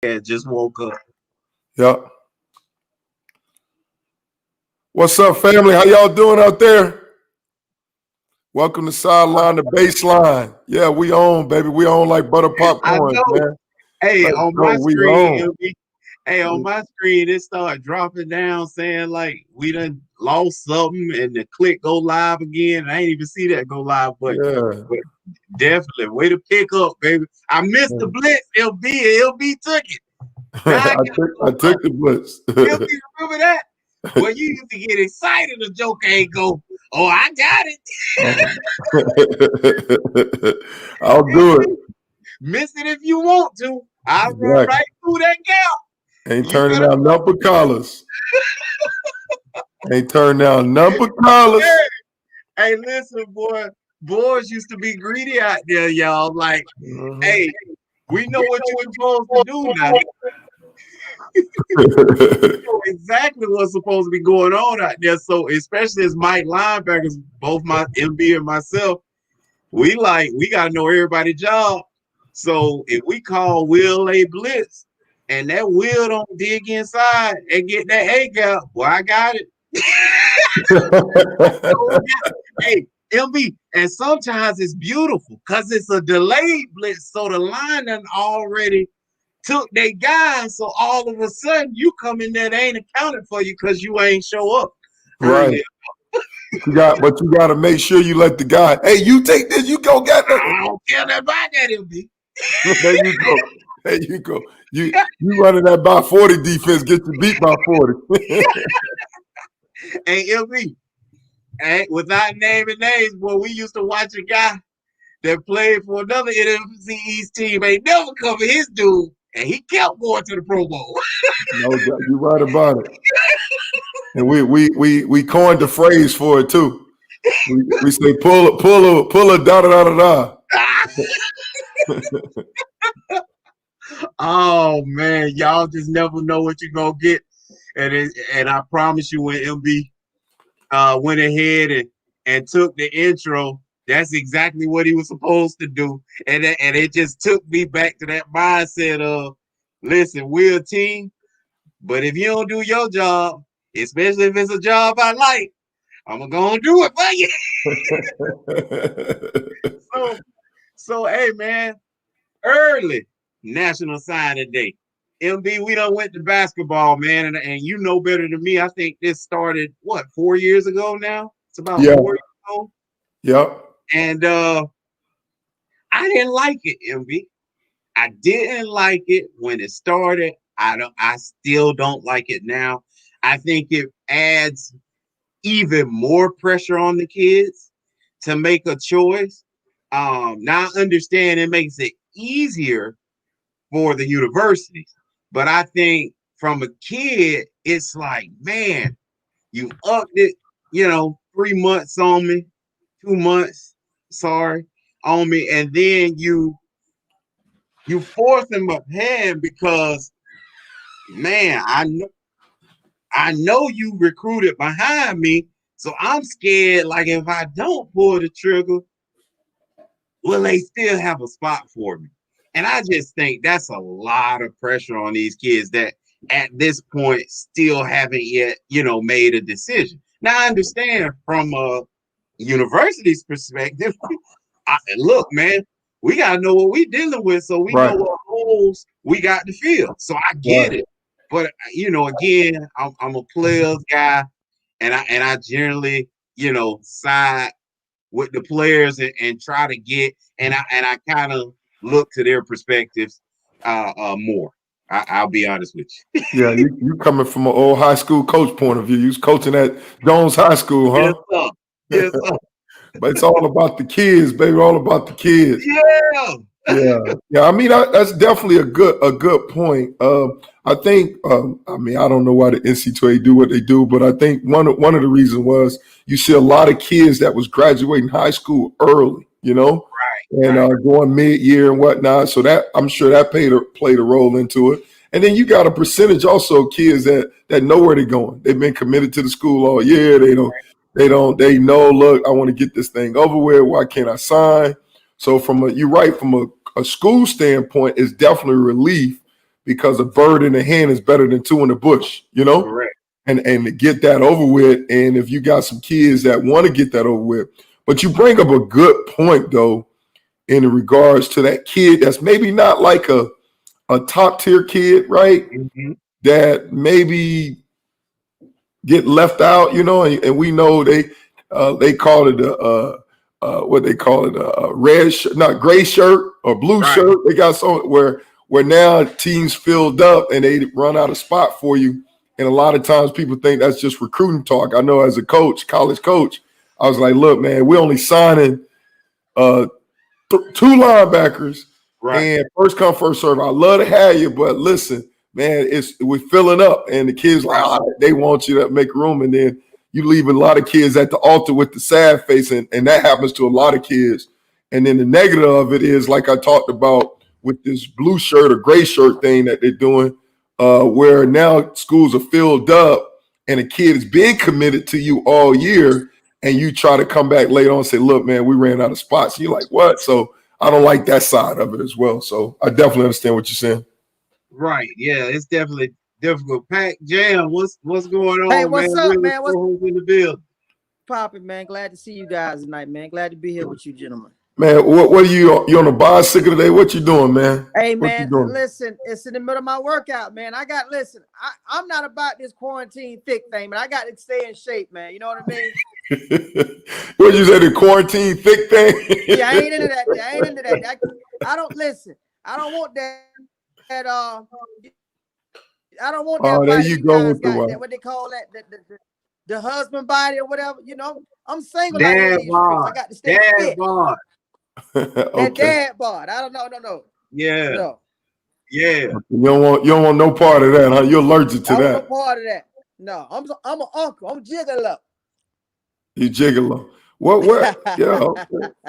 Yeah, just woke up. Yep. What's up, family? How y'all doing out there? Welcome to Sideline, the baseline. Yeah, we on, baby. We on like butter I popcorn, know. man. Hey, Let's on go. my We screen, on. on my screen, it started dropping down saying like we done lost something and the click go live again. I ain't even see that go live, Yeah. but definitely way to pick up, baby. I missed the blitz. LB took it. I God, took the blitz. LB, remember that? Well, you used to get excited. The joker ain't go. Oh, I got it. I'll do it. Miss it if you want to. I'll run Exactly. right through that gap. Ain't You turning better down number collars. Ain't turning down number collars. Hey, listen, boy. Boys used to be greedy out there, y'all. Like, hey, we know what you're supposed to do now. We know exactly what's supposed to be going on out there. So, especially as Mike linebackers, both my MB and myself, we gotta know everybody's job. So if we call Will a blitz and that Will don't dig inside and get that A gap, well, I got it. Hey, MB, and sometimes it's beautiful because it's a delayed blitz. So the line done already took their guy. So all of a sudden you come in there, they ain't accounted for you because you ain't show up earlier. Right. But you got to make sure you let the guy, hey, you take this, you go get that. I don't care about that, MB. There you go. There you go. You running that by 40 defense, get you beat by 40. Hey, MB. Hey, without naming names, boy, we used to watch a guy that played for another NFC East team, ain't never covered his dude, and he kept going to the Pro Bowl. No, you're right about it. And we coined the phrase for it too. We say pull a da da da da. Oh man, y'all just never know what you're gonna get, and I promise you, when MB went ahead and took the intro, that's exactly what he was supposed to do. And it just took me back to that mindset of, listen, we're a team, but if you don't do your job, especially if it's a job I like, I'm gonna do it for you. so hey man, early National Signing Day. MB, we done went to basketball, man, and you know better than me. I think this started 4 years ago now. It's about 4 years ago. Yep. And I didn't like it, MB. I didn't like it when it started. I still don't like it now. I think it adds even more pressure on the kids to make a choice. Now I understand it makes it easier for the universities, but I think from a kid, it's like, man, you upped it, 3 months on me, 2 months, sorry, on me, and then you force them up hand because, man, I know you recruited behind me, so I'm scared. Like if I don't pull the trigger, will they still have a spot for me? And I just think that's a lot of pressure on these kids that at this point still haven't yet, made a decision. Now I understand from a university's perspective. Look, man, we gotta know what we're dealing with, so we know what holes we got to fill. So I get it, but again, I'm a players guy, and I generally, side with the players and try to get, and I kind of look to their perspectives more. I'll be honest with you. Yeah, you coming from an old high school coach point of view. You was coaching at Jones High School, huh? Yes, sir. Yes, sir. But it's all about the kids, baby. All about the kids. Yeah. I mean, that's definitely a good point. I think. I don't know why the NC2A do what they do, but I think one of the reasons was you see a lot of kids that was graduating high school early, and going mid-year and whatnot. So that I'm sure that played a role into it. And then you got a percentage also of kids that know where they're going. They've been committed to the school all year. They know, look, I want to get this thing over with. Why can't I sign? So from a school standpoint, it's definitely a relief because a bird in the hand is better than two in the bush, you know? Correct. And to get that over with. And if you got some kids that want to get that over with, but you bring up a good point though, in regards to that kid that's maybe not like a top tier kid, right? Mm-hmm. That maybe get left out, you know, and we know they call it what they call it a red shirt, not gray shirt or blue shirt. They got some where now teams filled up and they run out of spot for you. And a lot of times people think that's just recruiting talk. I know as a coach, college coach, I was like, look, man, we're only signing 2 linebackers and first come, first serve. I love to have you, but listen, man, we're filling up. And the kids like, they want you to make room. And then you leave a lot of kids at the altar with the sad face. And that happens to a lot of kids. And then the negative of it is, like I talked about with this blue shirt or gray shirt thing that they're doing, where now schools are filled up and a kid is being committed to you all year, and you try to come back later on and say, look, man, we ran out of spots. And you're like, what? So I don't like that side of it as well. So I definitely understand what you're saying. Right. Yeah, it's definitely difficult. Pack Jam, what's going on, hey, what's man? up, man? What's in the building? Popping, man? Glad to see you guys tonight, man. Glad to be here with you, gentlemen. Man, what are you on a bicycle today? What you doing, man? Hey, man, listen, it's in the middle of my workout, man. I'm not about this quarantine thick thing, man. I got to stay in shape, man. You know what I mean? What you say, the quarantine thick thing? Yeah, I ain't into that. I don't listen. I don't want that. I don't want that. Oh, there you go with that, what they call that, the husband body or whatever. You know, I'm single. Dad bod. I got to stay fit. Bod. That dad bod. I don't know. No. Yeah. No. Yeah. You don't want no part of that, huh? You're allergic to that. No part of that. No, I'm an uncle. I'm gigolo. You gigolo. What? Yeah.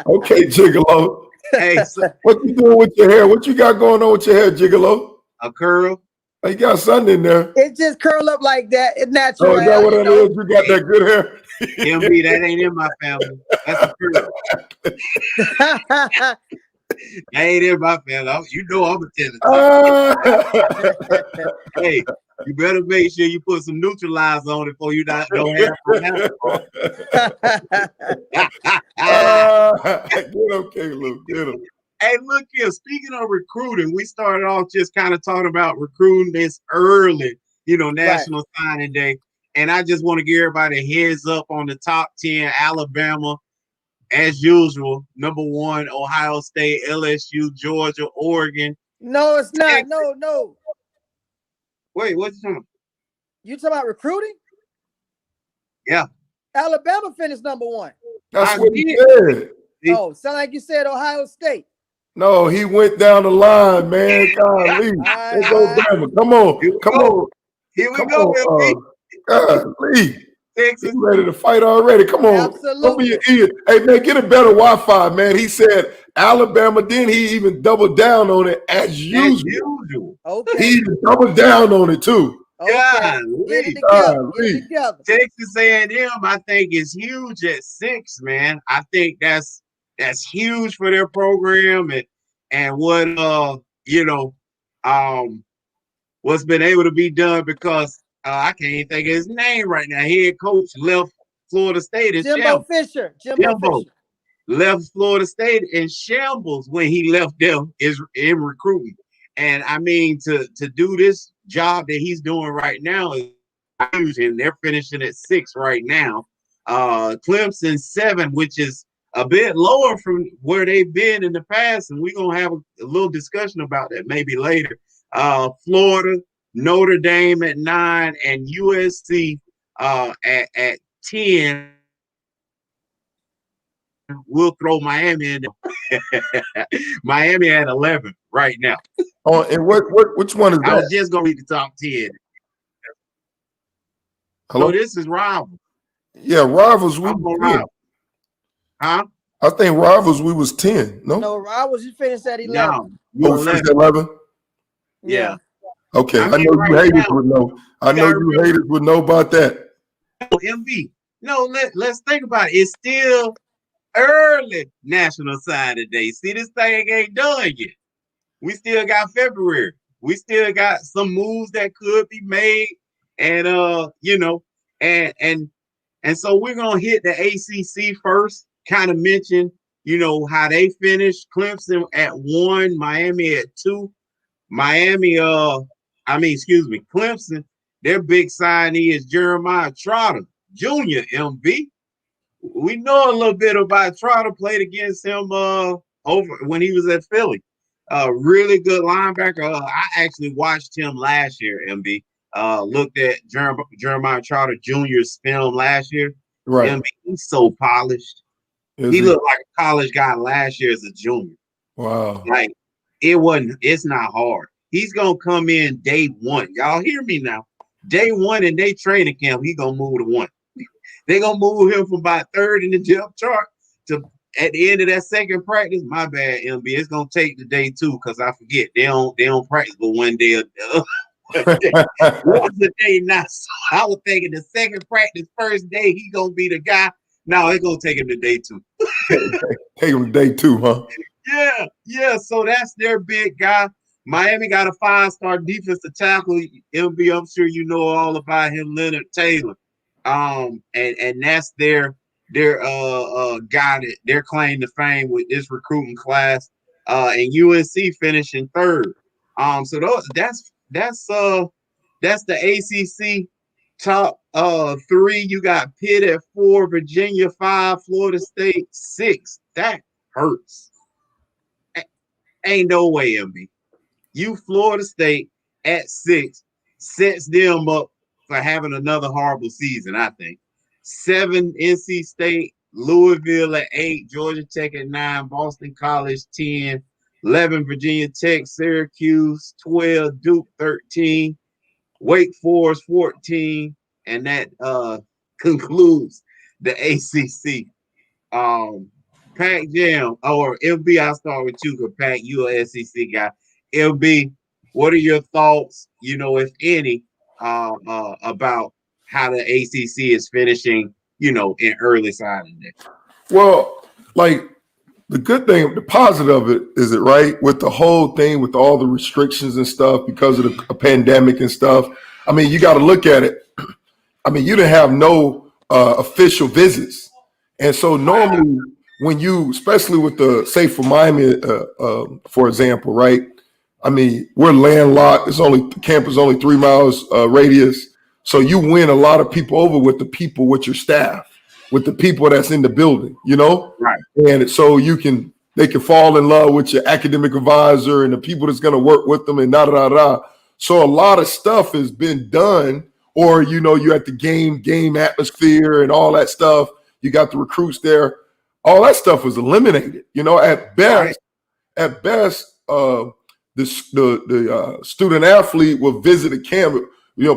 Okay, gigolo. Hey, what you doing with your hair? What you got going on with your hair, gigolo? A curl. You got something in there. It just curl up like that. It's natural. Oh, is that what it is? You got that good hair? MB, that ain't in my family. That's a curl. That ain't in my family. You know I'm a tenant. Hey, you better make sure you put some neutralizer on it before you don't have Get him, Caleb. Get him. Hey, look here. Speaking of recruiting, we started off just kind of talking about recruiting this early, National Signing Day. And I just want to give everybody a heads up on the top 10. Alabama, as usual, number 1, Ohio State, LSU, Georgia, Oregon. No, it's not. Texas. No. Wait, what you talking about? You talking about recruiting? Yeah. Alabama finished number 1. That's what he said. Oh, sound like you said Ohio State. No, he went down the line, man. Golly. Let's go, Bama. Come on. Here we go, golly. Texas. He's ready to fight already. Come on. Absolutely. Hey, man, get a better Wi-Fi, man. He said Alabama, then he even doubled down on it as usual. Okay. He even doubled down on it, too. Okay. Get it together. Texas A&M, I think, is huge at 6, man. I think that's huge for their program and what what's been able to be done, because I can't even think of his name right now. Head coach left Florida State in Jimbo Fisher. Left Florida State in shambles when he left them in recruiting. And I mean, to do this job that he's doing right now is huge, and they're finishing at 6 right now. Clemson 7, which is a bit lower from where they've been in the past, and we're gonna have a little discussion about that maybe later. Florida, Notre Dame at 9, and USC at 10. We'll throw Miami in there. Miami at 11 right now. Oh, and which one is that? I was just gonna read the top 10. Hello? So this is Rivals. Yeah, Rivals. We was 10. Huh? I think Rivals we was 10. No, Rivals you finished at 11. No, you finished at 11. Yeah. Okay, I know you haters would know. I know you haters would know about that. MB. No, let's think about it. It's still early National Signing Day. See, this thing ain't done yet. We still got February. We still got some moves that could be made, and and so we're gonna hit the ACC first. Kind of mention, how they finished. Clemson at 1, Miami at 2. Clemson. Their big signee is Jeremiah Trotter Jr. MB. We know a little bit about Trotter. Played against him over when he was at Philly. Really good linebacker. I actually watched him last year. MB. Looked at Jeremiah Trotter Jr.'s film last year. Right. MB, he's so polished. He looked like a college guy last year as a junior. Wow. Like it's not hard. He's gonna come in day one. Y'all hear me now? Day one in their training camp, he gonna move to 1. They're gonna move him from about 3rd in the depth chart to at the end of that second practice. My bad, MB. It's gonna take the day 2 because I forget they don't practice but one day. What's the day now? So I was thinking the second practice, first day, he gonna be the guy. No, it's gonna take him to day 2. Take him to day 2, huh? Yeah. So that's their big guy. Miami got a 5-star defensive tackle. MB, I'm sure you know all about him, Leonard Taylor. And that's their guy that they're claiming to fame with this recruiting class. And UNC finishing 3rd. So that's the ACC top 3. You got Pitt at 4, Virginia 5, Florida State 6. That hurts. Ain't no way, MB. You Florida State at 6 sets them up for having another horrible season, I think. 7, NC State, Louisville at 8, Georgia Tech at 9, Boston College 10, 11, Virginia Tech, Syracuse 12, Duke 13, Wake Forest 14, and that concludes the ACC. Pac Jam or LB, I'll start with you because Pac, you're an SEC guy. LB, what are your thoughts, if any, about how the ACC is finishing, in early signing day? Well, like the good thing, the positive of it is it right with the whole thing with all the restrictions and stuff because of the pandemic and stuff. I mean, you got to look at it. I mean, you didn't have no official visits, and so normally when you, especially with the say for Miami, for example, right? I mean, we're landlocked. The campus is only 3 miles radius. So you win a lot of people over with with your staff, with the people that's in the building, Right. And so they can fall in love with your academic advisor and the people that's going to work with them and da. So a lot of stuff has been done, or, you're at the game atmosphere and all that stuff. You got the recruits there. All that stuff was eliminated, at best, the student athlete will visit a campus,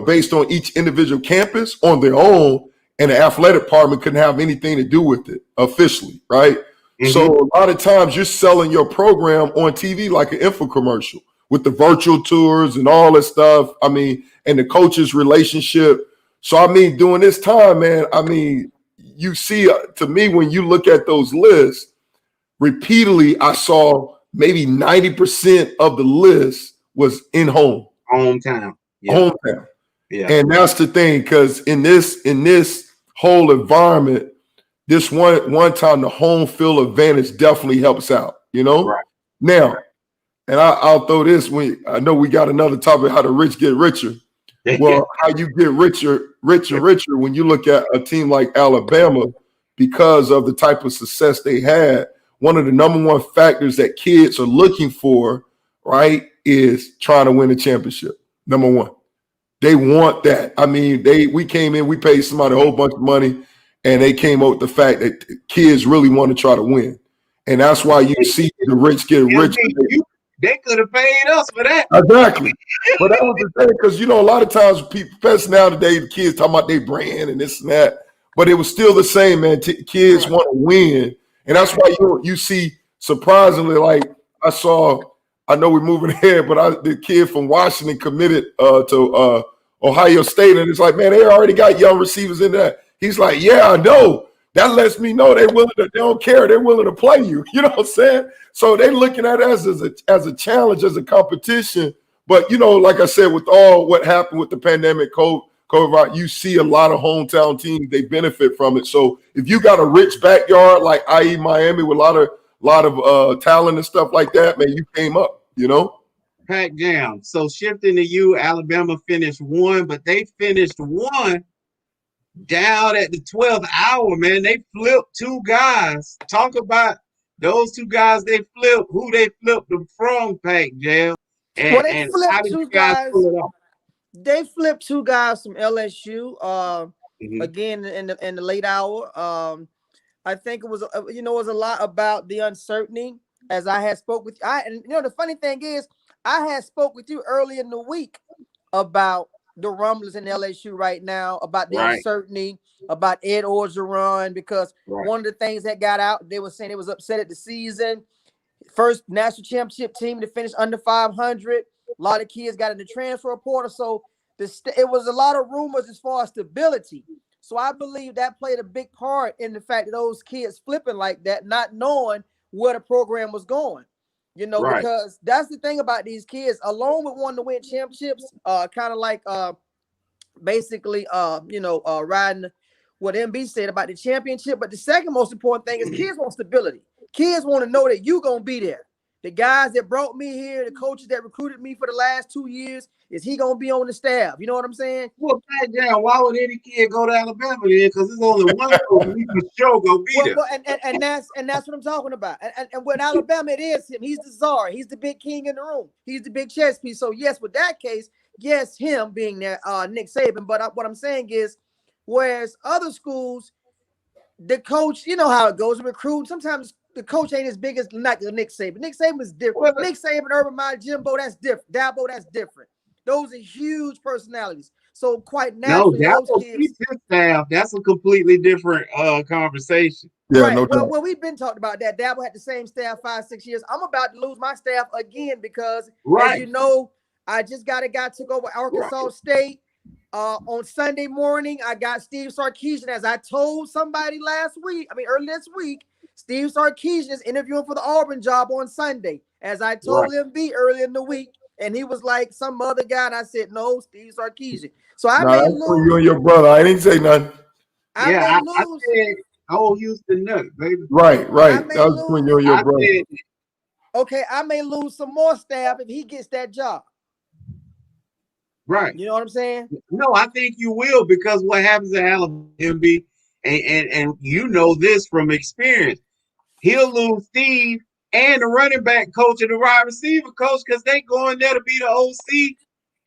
based on each individual campus on their own, and the athletic department couldn't have anything to do with it officially, right? Mm-hmm. So a lot of times you're selling your program on TV like an infomercial with the virtual tours and all that stuff. I mean, and the coaches' relationship. So, I mean, during this time, man, I mean, you see, to me, when you look at those lists, repeatedly, I saw maybe 90% of the list was in hometown. Yeah. Hometown. Yeah. And that's the thing, because in this whole environment, this one time the home field advantage definitely helps out, Right. Now, and I'll throw this, I know we got another topic, how the rich get richer. Well, how you get richer when you look at a team like Alabama, because of the type of success they had. One of the number one factors that kids are looking for, right, is trying to win a championship. Number one, they want that. I mean, we came in, we paid somebody a whole bunch of money, and they came up with the fact that kids really want to try to win, and that's why you see the rich get richer. They could have paid us for that. Exactly. But that was the thing, because, a lot of times people, especially nowadays, the kids talking about their brand and this and that. But it was still the same, man. Kids want to win. And that's why you see, surprisingly, like I know we're moving ahead, but the kid from Washington committed to Ohio State. And it's like, man, they already got young receivers in there. He's like, yeah, I know. That lets me know they don't care. They're willing to play you. You know what I'm saying? So they're looking at us as a challenge, as a competition. But like I said, with all what happened with the pandemic, COVID, you see a lot of hometown teams, they benefit from it. So if you got a rich backyard, like i.e. Miami, with a lot of talent and stuff like that, man, you came up, Pack Jam. So shifting to you, Alabama finished 1, but they finished 1 down at the 12th hour, man. They flipped 2 guys. Talk about those 2 guys they flipped, who they flipped them from, Pack Jam. Well, they flipped 2 guys. They flipped 2 guys from LSU. Again in the late hour. I think it was it was a lot about the uncertainty. As I had spoke with and the funny thing is, I had spoke with you earlier in the week about the rumblings in LSU right now, about the uncertainty, about Ed Orgeron, because one of the things that got out, they were saying they was upset at the season. First national championship team to finish under 500. A lot of kids got in the transfer portal, so it was a lot of rumors as far as stability. So I believe that played a big part in the fact that those kids flipping like that, not knowing where the program was going. Because that's the thing about these kids, along with wanting to win championships, kind of like basically riding what MB said about the championship. But the second most important thing is kids want stability. Kids want to know that you're going to be there. The guys that brought me here, the coaches that recruited me for the last 2 years, is he going to be on the staff? You know what I'm saying? Well, why would any kid go to Alabama then? Because there's only one coach we for sure going to be there. Well, and that's what I'm talking about. And with Alabama, it is him. He's the czar. He's the big king in the room. He's the big chess piece. So, yes, with that case, yes, him being there, Nick Saban. But what I'm saying is, whereas other schools, the coach, you know how it goes, recruit. Sometimes the coach ain't as big as Nick Saban. Nick Saban is different. Nick Saban, Urban Meyer, Jimbo, that's different. Dabo, that's different. Those are huge personalities. So quite naturally, those kids. Staff, that's a completely different conversation. Yeah, right. No doubt. Well, we've been talking about that. Dabo had the same staff 5-6 years. I'm about to lose my staff again because, as you know, I just got a guy took over Arkansas State. On Sunday morning, I got Steve Sarkisian, as I told somebody early this week. Steve Sarkisian is interviewing for the Auburn job on Sunday, as I told him earlier in the week. And he was like some other guy, and I said, no, Steve Sarkisian. So I may lose. You and your brother. I didn't say nothing. I lose. I said, Houston Nuts, baby. Right. That was between you and your brother. Okay, I may lose some more staff if he gets that job. Right. You know what I'm saying? No, I think you will, because what happens at Alabama, MB, and you know this from experience, he'll lose Steve and the running back coach and the wide receiver coach, because they going there to be the OC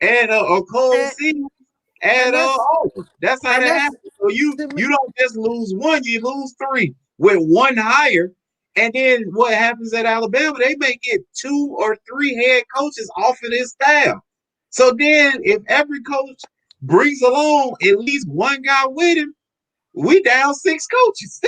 and co-OC. That's how that happens. So you don't just lose one, you lose 3 with one hire. And then what happens at Alabama, they may get 2 or 3 head coaches off of this staff. So then if every coach brings along at least one guy with him, we down 6 coaches.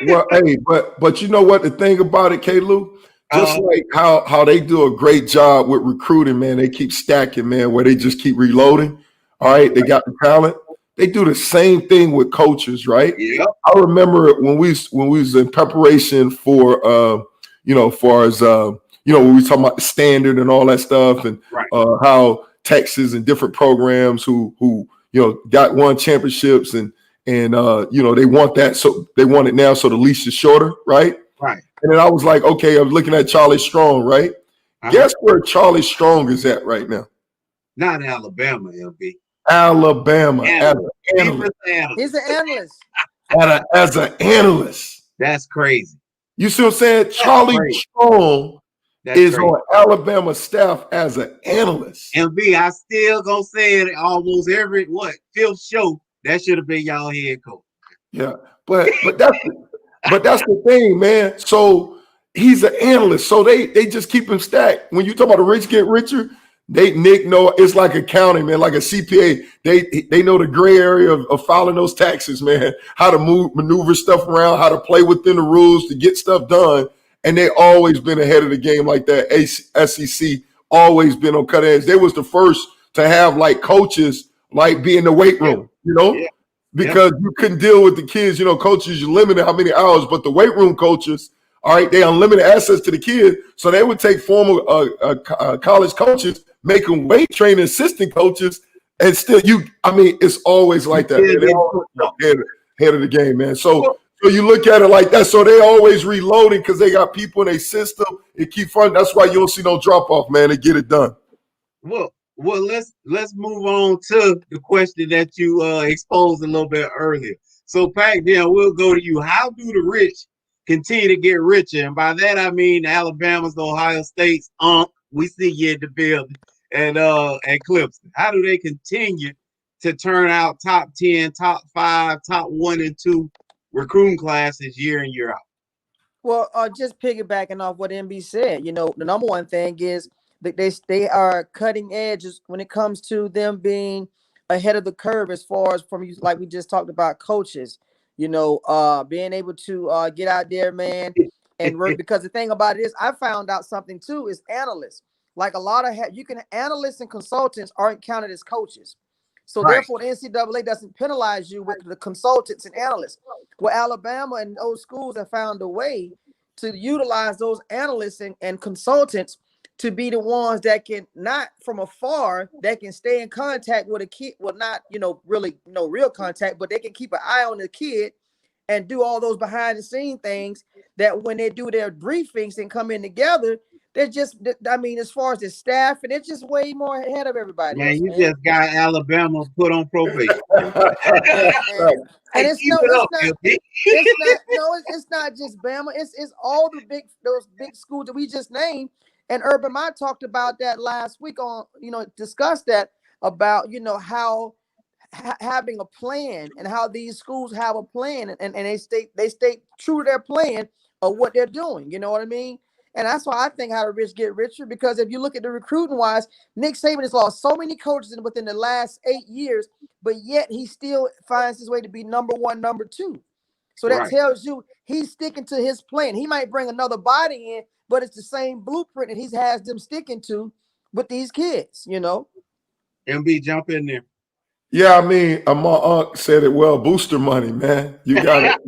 Well, hey, but you know what the thing about it, Klew? Just like how they do a great job with recruiting, man. They keep stacking, man, where they just keep reloading. All right, they got the talent. They do the same thing with coaches, right? Yeah. I remember when we was in preparation for far as when we talking about the standard and all that stuff, and how Texas and different programs who got won championships and they want that, so they want it now, so the leash is shorter, right? Right. And then I was like, okay, I was looking at Charlie Strong, right? Guess where Charlie Strong is at right now? Not Alabama, LB. Alabama. As an analyst. He's an analyst. As an analyst. That's crazy. You see what I'm saying? Charlie Strong is on Alabama staff as an analyst. LB, I still gonna say it almost every fifth show. That should have been y'all head coach. Yeah, but that's the thing, man. So he's an analyst. So they just keep him stacked. When you talk about the rich get richer, Nick know it's like accounting, man, like a CPA. They know the gray area of filing those taxes, man, how to maneuver stuff around, how to play within the rules to get stuff done. And they always been ahead of the game like that. SEC always been on cut edge. They was the first to have like coaches like be in the weight room, because you couldn't deal with the kids. Coaches, you limited how many hours, but the weight room coaches All right, they unlimited access to the kids, so they would take former college coaches, make them weight training assistant coaches, and still it's always like that, man. They always head of the game, man. So you look at it like that. So they always reloading because they got people in their system. It keep funding. That's why you don't see no drop off, man. They get it done. Well, let's move on to the question that you exposed a little bit earlier. So, Pac, then we'll go to you. How do the rich continue to get richer? And by that I mean Alabama's, Ohio State's, we see you in the building, and Clemson. How do they continue to turn out top 10, top 5, top 1 and 2 recruiting classes year in, year out? Well, just piggybacking off what MB said, the number one thing is that they are cutting edges when it comes to them being ahead of the curve as far as from, like we just talked about, coaches, being able to get out there, man, and work. Because the thing about it is, I found out something too, is analysts. Like a lot of analysts and consultants aren't counted as coaches. So therefore, the NCAA doesn't penalize you with the consultants and analysts. Well, Alabama and those schools have found a way to utilize those analysts and consultants to be the ones that can, not from afar, that can stay in contact with a kid. Well, not, really no real contact, but they can keep an eye on the kid and do all those behind the scene things that when they do their briefings and come in together, they're just, as far as the staff, and they're just way more ahead of everybody. Man, you just got Alabama put on probation. and it's not just Bama. It's all those big schools that we just named. And Urban Meyer talked about that last week on, discussed that about, how having a plan and how these schools have a plan and they stay true to their plan of what they're doing. You know what I mean? And that's why I think how the rich get richer, because if you look at the recruiting wise, Nick Saban has lost so many coaches within the last 8 years, but yet he still finds his way to be number 1, number 2. So that tells you he's sticking to his plan. He might bring another body in, but it's the same blueprint that he has them sticking to with these kids, MB, jump in there. Yeah, my aunt said it well. Booster money, man. You got it.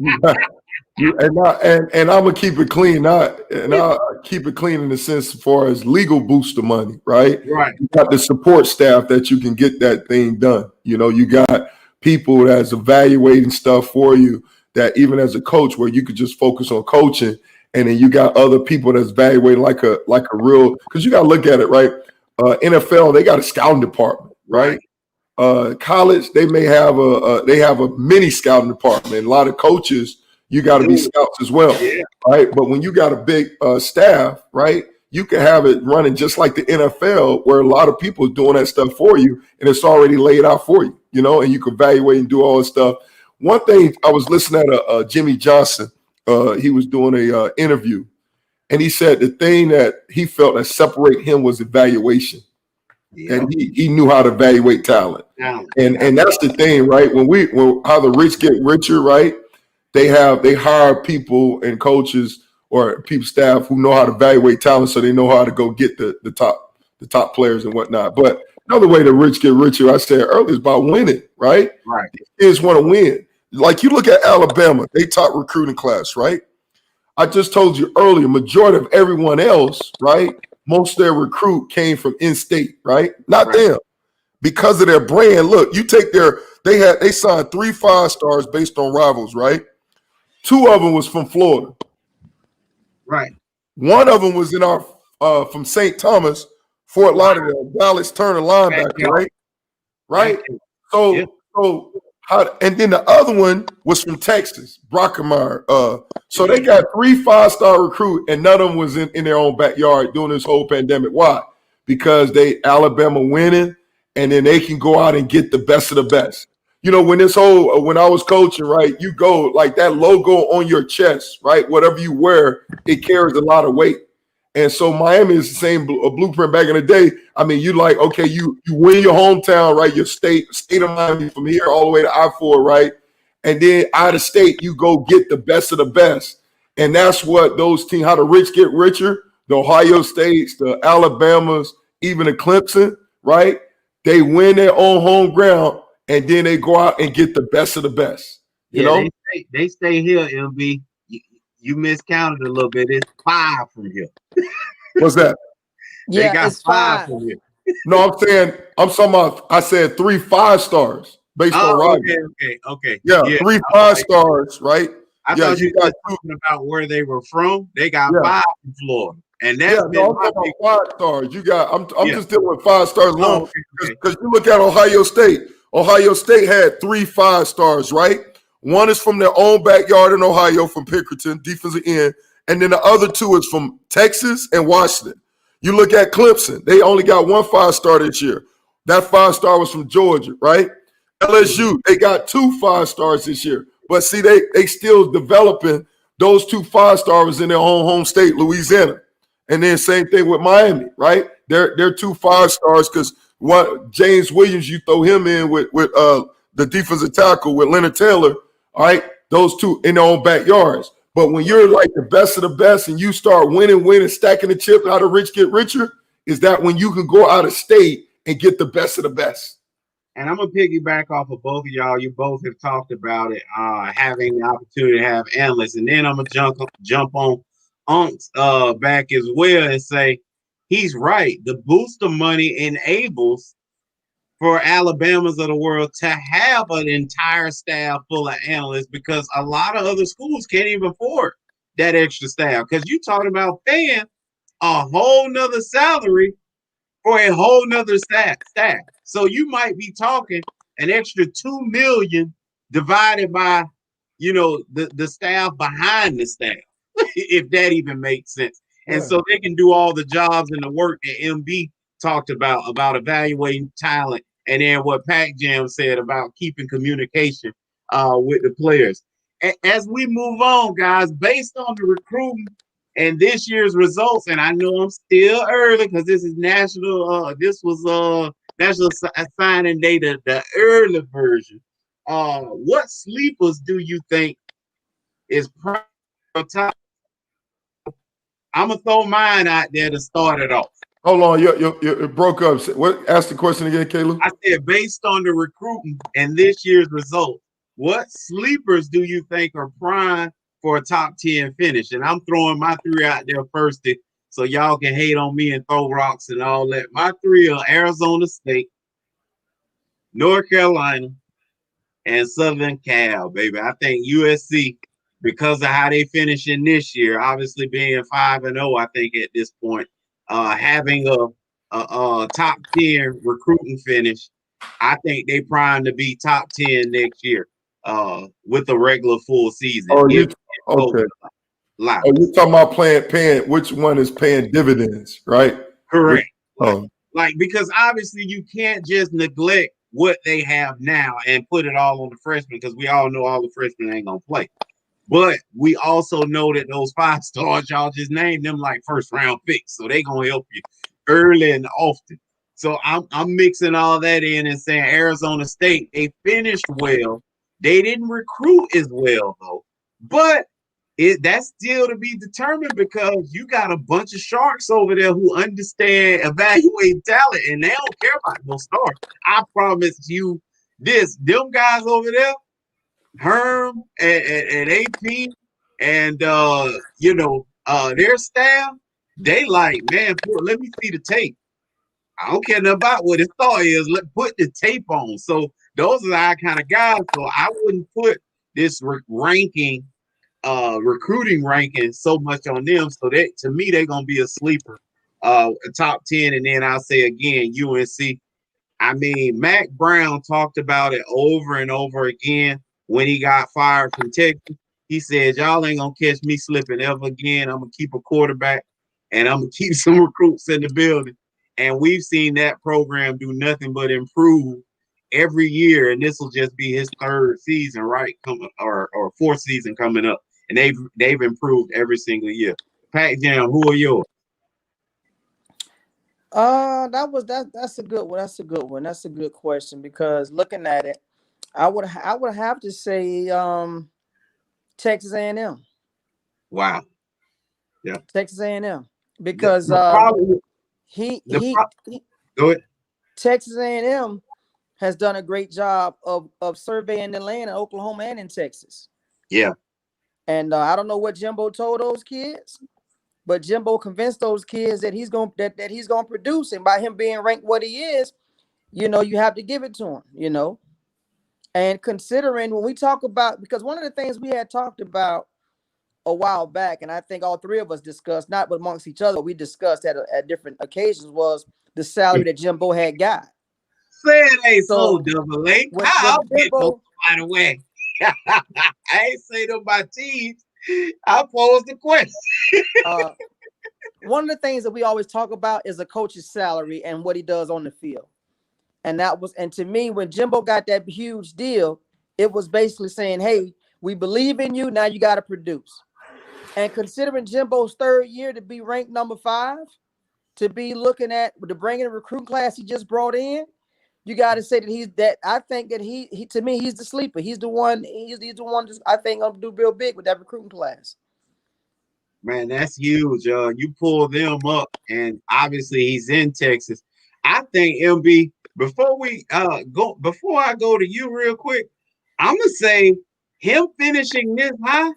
And I'm gonna keep it clean. I'll keep it clean in the sense as far as legal booster money, right? Right. You got the support staff that you can get that thing done. You got people that's evaluating stuff for you. That even as a coach, where you could just focus on coaching, and then you got other people that's evaluating like a real. Because you got to look at it, right? NFL, they got a scouting department, right? College, they may have a mini scouting department. And a lot of coaches, you got to be scouts as well, right? But when you got a big staff, right, you can have it running just like the NFL, where a lot of people are doing that stuff for you, and it's already laid out for you, and you can evaluate and do all this stuff. One thing, I was listening at Jimmy Johnson. He was doing a interview, and he said the thing that he felt that separate him was evaluation. And he knew how to evaluate talent. And that's the thing, right? When how the rich get richer, right? They hire people and coaches or people staff who know how to evaluate talent, so they know how to go get the top players and whatnot. But another way the rich get richer, I said earlier, is by winning, right? Right. Kids want to win. Like you look at Alabama, they top recruiting class, right? I just told you earlier, majority of everyone else, right? Most of their recruit came from in-state, right? Not them. Because of their brand. Look, you take they signed 3 5-stars based on rivals, right? 2 of them was from Florida. Right. 1 of them was in our from St. Thomas, Fort Lauderdale, Dallas Turner linebacker, right? Right? So and then the other one was from Texas, Brockemeyer. So they got 3 5-star recruits, and none of them was in their own backyard during this whole pandemic. Why? Because Alabama winning, and then they can go out and get the best of the best. When when I was coaching, right, you go like that logo on your chest, right? Whatever you wear, it carries a lot of weight. And so Miami is the same blueprint back in the day. You like, okay, you win your hometown, right? Your state of Miami from here all the way to I-4, right? And then out of state, you go get the best of the best. And that's what those teams, how the rich get richer, the Ohio States, the Alabamas, even the Clemson, right? They win their own home ground, and then they go out and get the best of the best. You know? They stay here, LB. you miscounted a little bit. It's 5 from here. What's that? They Yeah, got it's 5 5. from here. No, I'm talking about. I said 3 5-stars based on Oh, rival. okay. Yeah, Yeah, 3 like, 5-stars, right? I Yeah, thought you you were got just two. talking about where they were from. They got Yeah, 5 from Florida, and yeah. that's No, been I'm my talking big. about 5 stars. You got. I'm Yeah. just dealing with 5 stars alone Oh, okay. because you look at Ohio State. Ohio State had 3 5-stars, right? One is from their own backyard in Ohio, from Pickerton, defensive end, and then the other 2 is from Texas and Washington. You look at Clemson; they only got 1 5-star this year. That 5-star was from Georgia, right? Mhm. LSU, they got 2 5-stars this year, but see, they still developing those 2 5-stars in their own home state, Louisiana. And then same thing with Miami, right? They're 2 5-stars because what James Williams, you throw him in with the defensive tackle with Leonard Taylor, all right? Those 2 in their own backyards. But when you're like the best of the best and you start winning, stacking the chip, how the rich get richer, is that when you can go out of state and get the best of the best. And I'm gonna piggyback off of both of y'all. You both have talked about it, having the opportunity to have analysts, and then I'm gonna jump on Unk's back as well and say he's right. The booster money enables for Alabamas of the world to have an entire staff full of analysts because a lot of other schools can't even afford that extra staff. Because you talking about paying a whole nother salary for a whole nother staff. So you might be talking an extra 2 million divided by, the staff behind the staff, if that even makes sense. And Yeah. so they can do all the jobs and the work that MB talked about evaluating talent, and then what Pac Jam said about keeping communication with the players. As we move on, guys, based on the recruiting and this year's results, and I know I'm still early because this is national. This was national signing day, the early version. What sleepers do you think is top? I'm gonna throw mine out there to start it off. Hold on, you broke up. What? Ask the question again, Caleb. I said, based on the recruiting and this year's results, what sleepers do you think are prime for a top 10 finish? And I'm throwing my 3 out there first, so y'all can hate on me and throw rocks and all that. My 3 are Arizona State, North Carolina, and Southern Cal, baby. I think USC, because of how they finish in this year, obviously being 5-0, I think at this point, having a top 10 recruiting finish, I think they prime to be top 10 next year with a regular full season. Oh, If you okay? live. Oh, you talking about paying? Which one is paying dividends, right? Which, Correct. oh, Like, because obviously you can't just neglect what they have now and put it all on the freshmen, because we all know all the freshmen ain't gonna play. But we also know that those 5 stars y'all just named them like first round picks, so they gonna help you early and often. So I'm mixing all that in and saying Arizona State, they finished well. They didn't recruit as well though, but that's still to be determined because you got a bunch of sharks over there who understand evaluate talent and they don't care about no stars. I promise you this, them guys over there, Herm and AP and their staff, they like, man, let me see the tape. I don't care nothing about what his star is. Let put the tape on. So those are our kind of guys. So I wouldn't put this recruiting ranking so much on them. So that to me, they're gonna be a sleeper, a top 10. And then I'll say again, UNC. I mean, Mac Brown talked about it over and over again when he got fired from Texas. He said, y'all ain't gonna catch me slipping ever again. I'm gonna keep a quarterback and I'm gonna keep some recruits in the building. And we've seen that program do nothing but improve every year. And this will just be his 3rd season, right? Coming or 4th season coming up. And they've improved every single year. Pac Jam, who are yours? That's a good one. That's a good one. That's a good question because looking at it, I would have to say Texas A&M. Wow. Yeah. Texas A&M because The problem, he go ahead. Texas A&M has done a great job of surveying the land in Oklahoma and in Texas. Yeah. And I don't know what Jimbo told those kids, but Jimbo convinced those kids that he's gonna produce, and by him being ranked what he is, you have to give it to him. And considering when we talk about, because one of the things we had talked about a while back, and I think all three of us discussed, not amongst each other, but we discussed at different occasions, was the salary that Jimbo had got. Say it ain't so double A. When I'll get no by the way. I ain't say no my teams. I posed the question. One of the things that we always talk about is a coach's salary and what he does on the field. And to me, when Jimbo got that huge deal, it was basically saying, hey, we believe in you. Now you got to produce. And considering Jimbo's third year to be ranked number 5, to be looking at the bringing a recruiting class he just brought in, you got to say that I think that he to me, he's the sleeper. He's the one. He's the one. I think gonna do real big with that recruiting class. Man, that's huge. You pull them up, and obviously he's in Texas. I think MB. Before I go to you real quick, I'm gonna say him finishing this high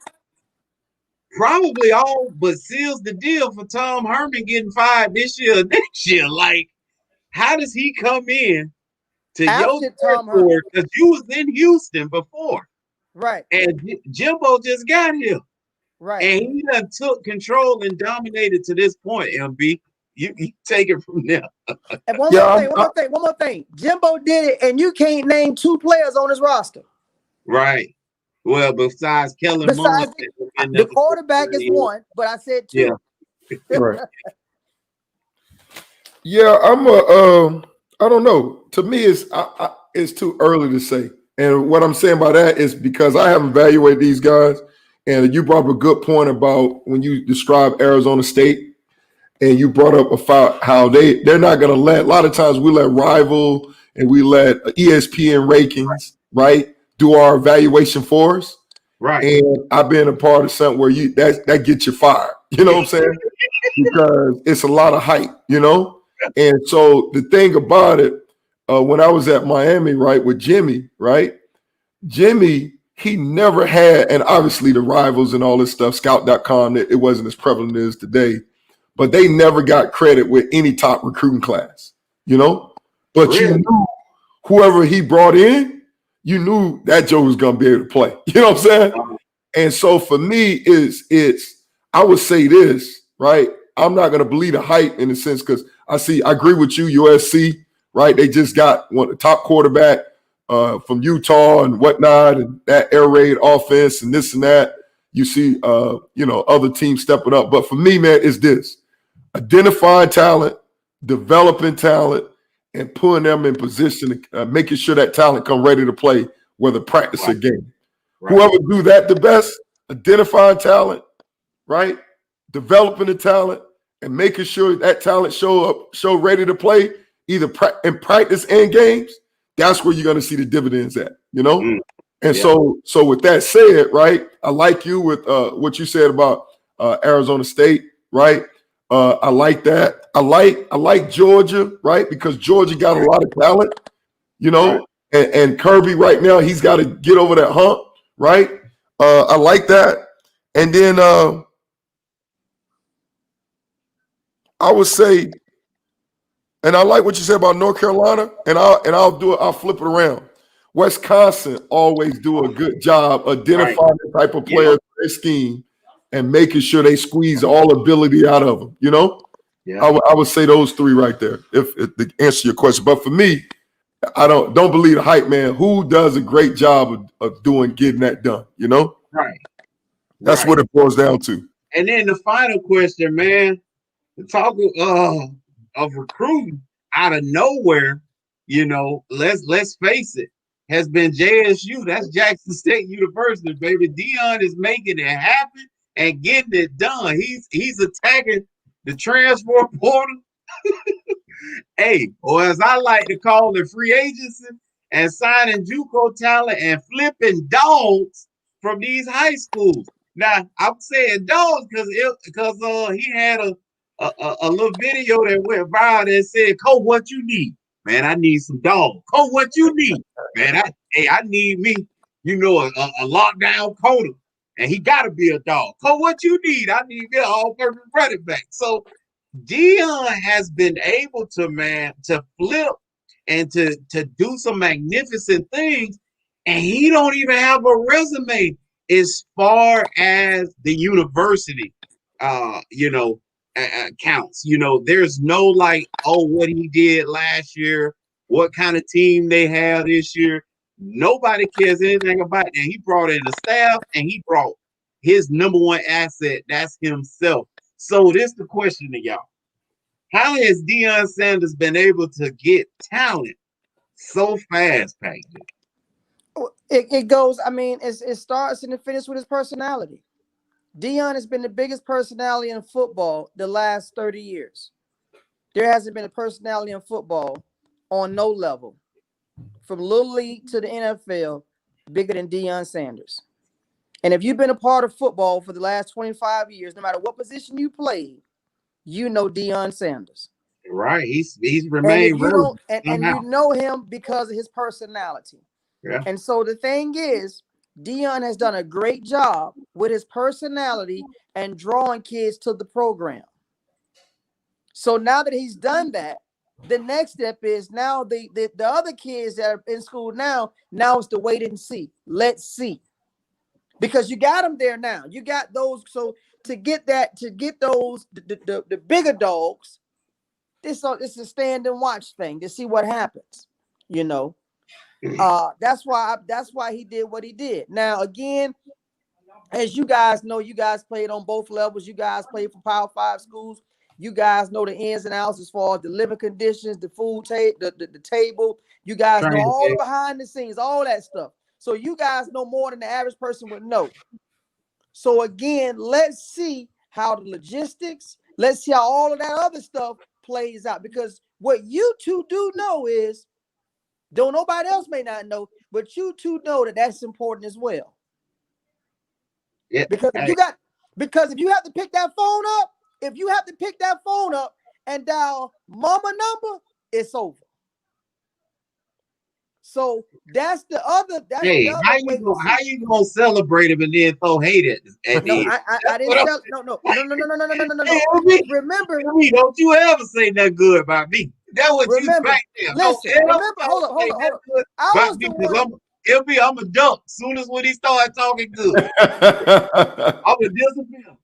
probably all but seals the deal for Tom Herman getting fired this year, next year. Like, how does he come in to your territory? Because you was in Houston before, right? And Jimbo just got here, right? And he done took control and dominated to this point. MB, you take it from there. And one more thing. Jimbo did it, and you can't name 2 players on his roster. Right. Well, besides Kellen Mond, the quarterback is one, but I said 2. Yeah. Right. Yeah, I don't know. To me, it's too early to say. And what I'm saying by that is because I haven't evaluated these guys, and you brought up a good point about when you describe Arizona State, and you brought up how they're not going to let. A lot of times we let Rival and we let ESPN rankings, right, do our evaluation for us. Right. And I've been a part of something where that gets you fired. You know what I'm saying? Because it's a lot of hype, And so the thing about it, when I was at Miami, right, with Jimmy, right, Jimmy, he never had, and obviously the Rivals and all this stuff, scout.com, it wasn't as prevalent as today, but they never got credit with any top recruiting class, But really? You knew whoever he brought in, you knew that Joe was going to be able to play. You know what I'm saying? And so for me, I would say this, right? I'm not going to believe the hype in a sense because I agree with you, USC, right? They just got the top quarterback from Utah and whatnot, and that air raid offense and this and that. You see, other teams stepping up. But for me, man, it's this: identifying talent, developing talent, and putting them in position, making sure that talent come ready to play, whether practice or game. Right. Whoever do that the best, identifying talent, right? Developing the talent and making sure that talent show ready to play, either in practice and games. That's where you're going to see the dividends at, And yeah. So with that said, right, I like you with what you said about Arizona State, right? I like that. I like Georgia, right? Because Georgia got a lot of talent, right. And Kirby right now, he's got to get over that hump, right? I like that. And then I would say, and I like what you said about North Carolina, and I'll flip it around. Wisconsin always do a good job identifying the type of players for their scheme and making sure they squeeze all ability out of them, Yeah. I would say those 3 right there, if to answer your question. But for me, I don't believe the hype, man. Who does a great job of getting that done, Right. That's what it boils down to. And then the final question, man, talk of recruiting out of nowhere, let's face it, has been JSU. That's Jackson State University, baby. Dion is making it happen and getting it done. He's attacking the transfer portal. Hey, or as I like to call it, free agency, and signing JUCO talent and flipping dogs from these high schools. Now, I'm saying dogs because he had a little video that went viral that said, "Coach, what you need? Man, I need some dogs. Coach, what you need? Man, I need me, a lockdown quota." and he got to be a dog. Coach, what you need? I need an all-purpose running back. So Dion has been able to flip and to do some magnificent things, and he don't even have a resume as far as the university, counts. There's no like, oh, what he did last year, what kind of team they have this year. Nobody cares anything about that. He brought in the staff, and he brought his number one asset. That's himself. So this is the question to y'all. How has Deion Sanders been able to get talent so fast, Peyton? It goes, I mean, it starts and it finishes with his personality. Deion has been the biggest personality in football the last 30 years. There hasn't been a personality in football on no level, from Little League to the NFL, bigger than Deion Sanders. And if you've been a part of football for the last 25 years, no matter what position you played, you know Deion Sanders. Right. He's remained relevant. And you know him because of his personality. Yeah. And so the thing is, Deion has done a great job with his personality and drawing kids to the program. So now that he's done that, the next step is now the other kids that are in school now it's the wait and see. Let's see. Because you got them there now. You got those. So to get those, the bigger dogs, this is a stand and watch thing to see what happens, That's why he did what he did. Now, again, as you guys know, you guys played on both levels. You guys played for Power 5 schools. You guys know the ins and outs as far as the living conditions, the food the table. You guys know all the behind the scenes, all that stuff. So you guys know more than the average person would know. So again, let's see how the logistics, let's see how all of that other stuff plays out. Because what you two do know is, though nobody else may not know, but you two know that that's important as well. Yeah. Because if you have to pick that phone up, and dial mama number, it's over. So that's the other. That's hey, how you gonna celebrate him and then throw hate at no, I didn't tell. No. Remember, don't you ever say nothing good about me. That was you back there. Listen, remember, hold on. I'm a dunk. Soon as when he started talking good, I'm a discipline.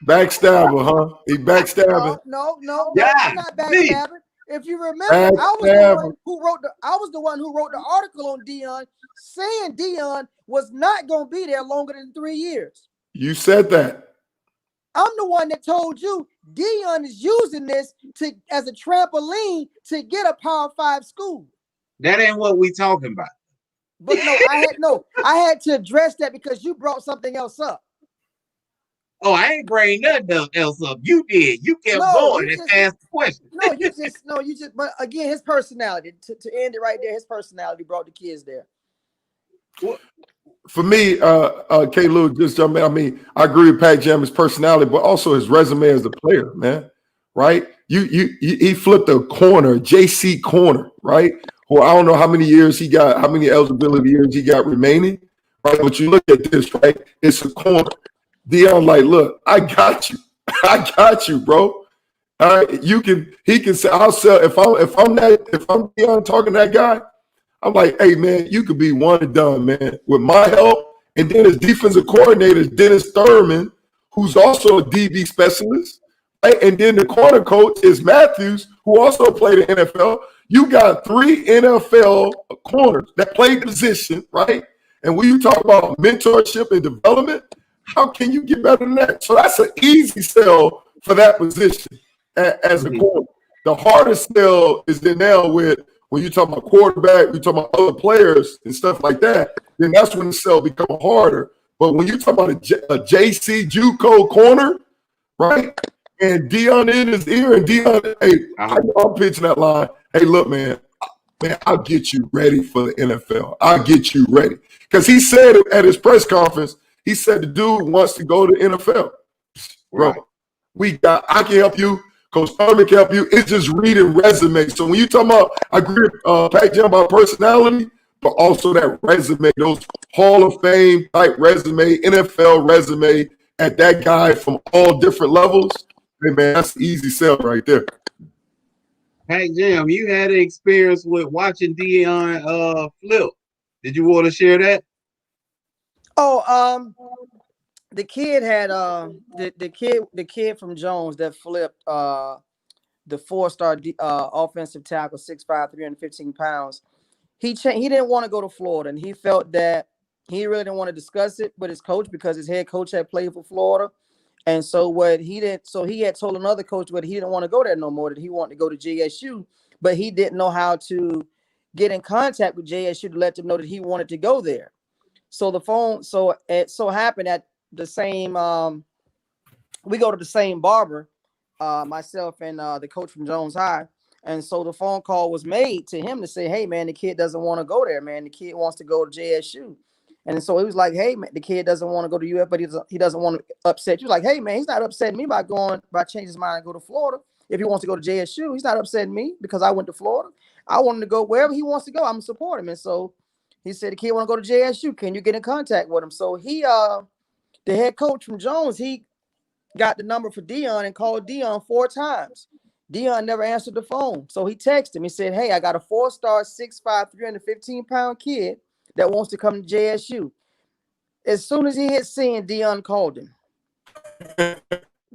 Backstabber, huh? He backstabbing. No, I'm not backstabbing. If you remember, I was the one who wrote the article on Deion, saying Deion was not going to be there longer than 3 years. You said that. I'm the one that told you Deion is using this as a trampoline to get a Power 5 school. That ain't what we talking about. But I had to address that because you brought something else up. Oh, I ain't bring nothing else up. You did. You kept going and asked the question. But again, his personality, to end it right there, his personality brought the kids there. For me, Klew, just jump in. I mean, I agree with Pat Jam, his personality, but also his resume as a player, man. Right? He flipped a corner, JC corner, right? Well, I don't know how many years he got, how many eligibility years he got remaining, right? But you look at this, right? It's a corner. Deion, like, look, I got you. I got you, bro. All right, he can say, I'll sell. If I'm Deion talking to that guy, I'm like, hey man, you could be one and done, man, with my help. And then his defensive coordinator is Dennis Thurman, who's also a DB specialist, right? And then the corner coach is Matthews, who also played in NFL. You got 3 NFL corners that play the position, right? And when you talk about mentorship and development, how can you get better than that? So that's an easy sell for that position as a corner. The hardest sell is the nail with when you talk about quarterback, you talk about other players and stuff like that, then that's when the sell become harder. But when you talk about a JC JUCO corner, right? And Deion in his ear, and Deion, hey, I'm pitching that line. Hey, look, man, I'll get you ready for the NFL. I'll get you ready. Because he said at his press conference, he said the dude wants to go to NFL. Bro, I can help you. Coach Thurman can help you. It's just reading resumes. So when you talk about, I agree with Pat Jam about personality, but also that resume, those Hall of Fame type resume, NFL resume at that guy from all different levels, hey man, that's an easy sell right there. Hey Jim, you had an experience with watching Dion flip. Did you want to share that? Oh, the kid had the kid from Jones that flipped the 4-star offensive tackle, 6'5", 315 pounds. He didn't want to go to Florida, and he felt that he really didn't want to discuss it with his coach because his head coach had played for Florida. And so he had told another coach that he didn't want to go there no more, that he wanted to go to JSU, but he didn't know how to get in contact with JSU to let them know that he wanted to go there. So it so happened that the same we go to the same barber, myself and the coach from Jones High. And so the phone call was made to him to say, hey, man, the kid doesn't want to go there, man. The kid wants to go to JSU. And so he was like, hey, man, the kid doesn't want to go to UF, but he doesn't want to upset you. Like, hey, man, he's not upsetting me by changing his mind and go to Florida. If he wants to go to JSU, he's not upsetting me because I went to Florida. I want him to go wherever he wants to go. I'm going to support him. And so he said, the kid want to go to JSU. Can you get in contact with him? So the head coach from Jones, he got the number for Dion and called Dion 4 times. Dion never answered the phone. So he texted him. He said, hey, I got a 4-star, 6'5", 315-pound kid that wants to come to JSU. As soon as he hit send, Dion called him.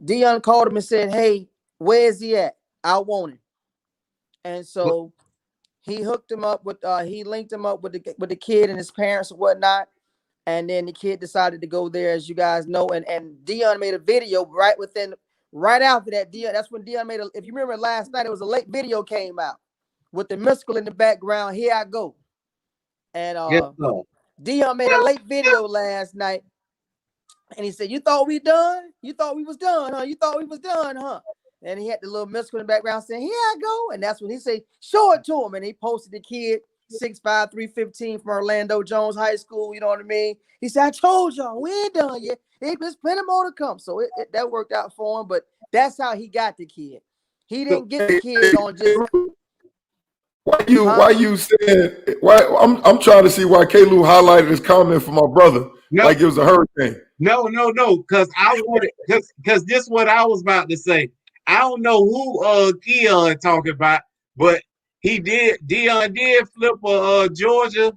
Dion called him and said, hey, where is he at? I want him. And so he hooked him up with, he linked him up with the kid and his parents and whatnot. And then the kid decided to go there, as you guys know. And Dion made a video right after that. That's when Dion if you remember last night, it was a late video came out with the musical in the background. Here I go. And Dion made a late video last night. And he said, you thought we done? You thought we was done, huh? You thought we was done, huh? And he had the little musical in the background saying, here I go. And that's when he said, show it to him. And he posted the kid 6'5", 315 from Orlando Jones High School. You know what I mean? He said, I told y'all, we ain't done yet. There's plenty more to come. So that worked out for him. But that's how he got the kid. He didn't get the kid on just... Why you said why? I'm trying to see why Klew highlighted his comment for my brother like it was a hurricane. No, because because this is what I was about to say. I don't know who Keon talking about, but Dion did flip a Georgia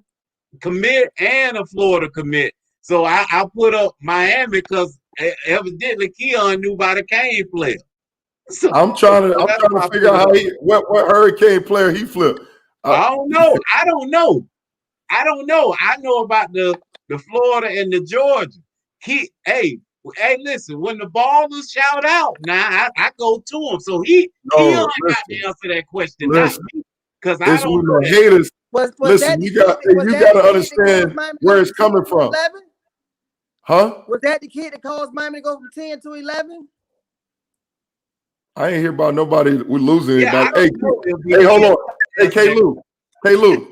commit and a Florida commit. So I put up Miami because evidently Keon knew about a Kane player. So I'm trying to figure out how what hurricane player he flipped. I don't know. I don't know. I know about the Florida and the Georgia. Hey, listen, when the ballers shout out, now I go to him. So he got to answer that question, not me, because I don't know. Haters. Listen, you got to understand where it's coming from. 11? Huh? Was that the kid that caused Miami to go from 10 to 11? I ain't hear about nobody losing it. Yeah, hey, hold on. Hey, Klew,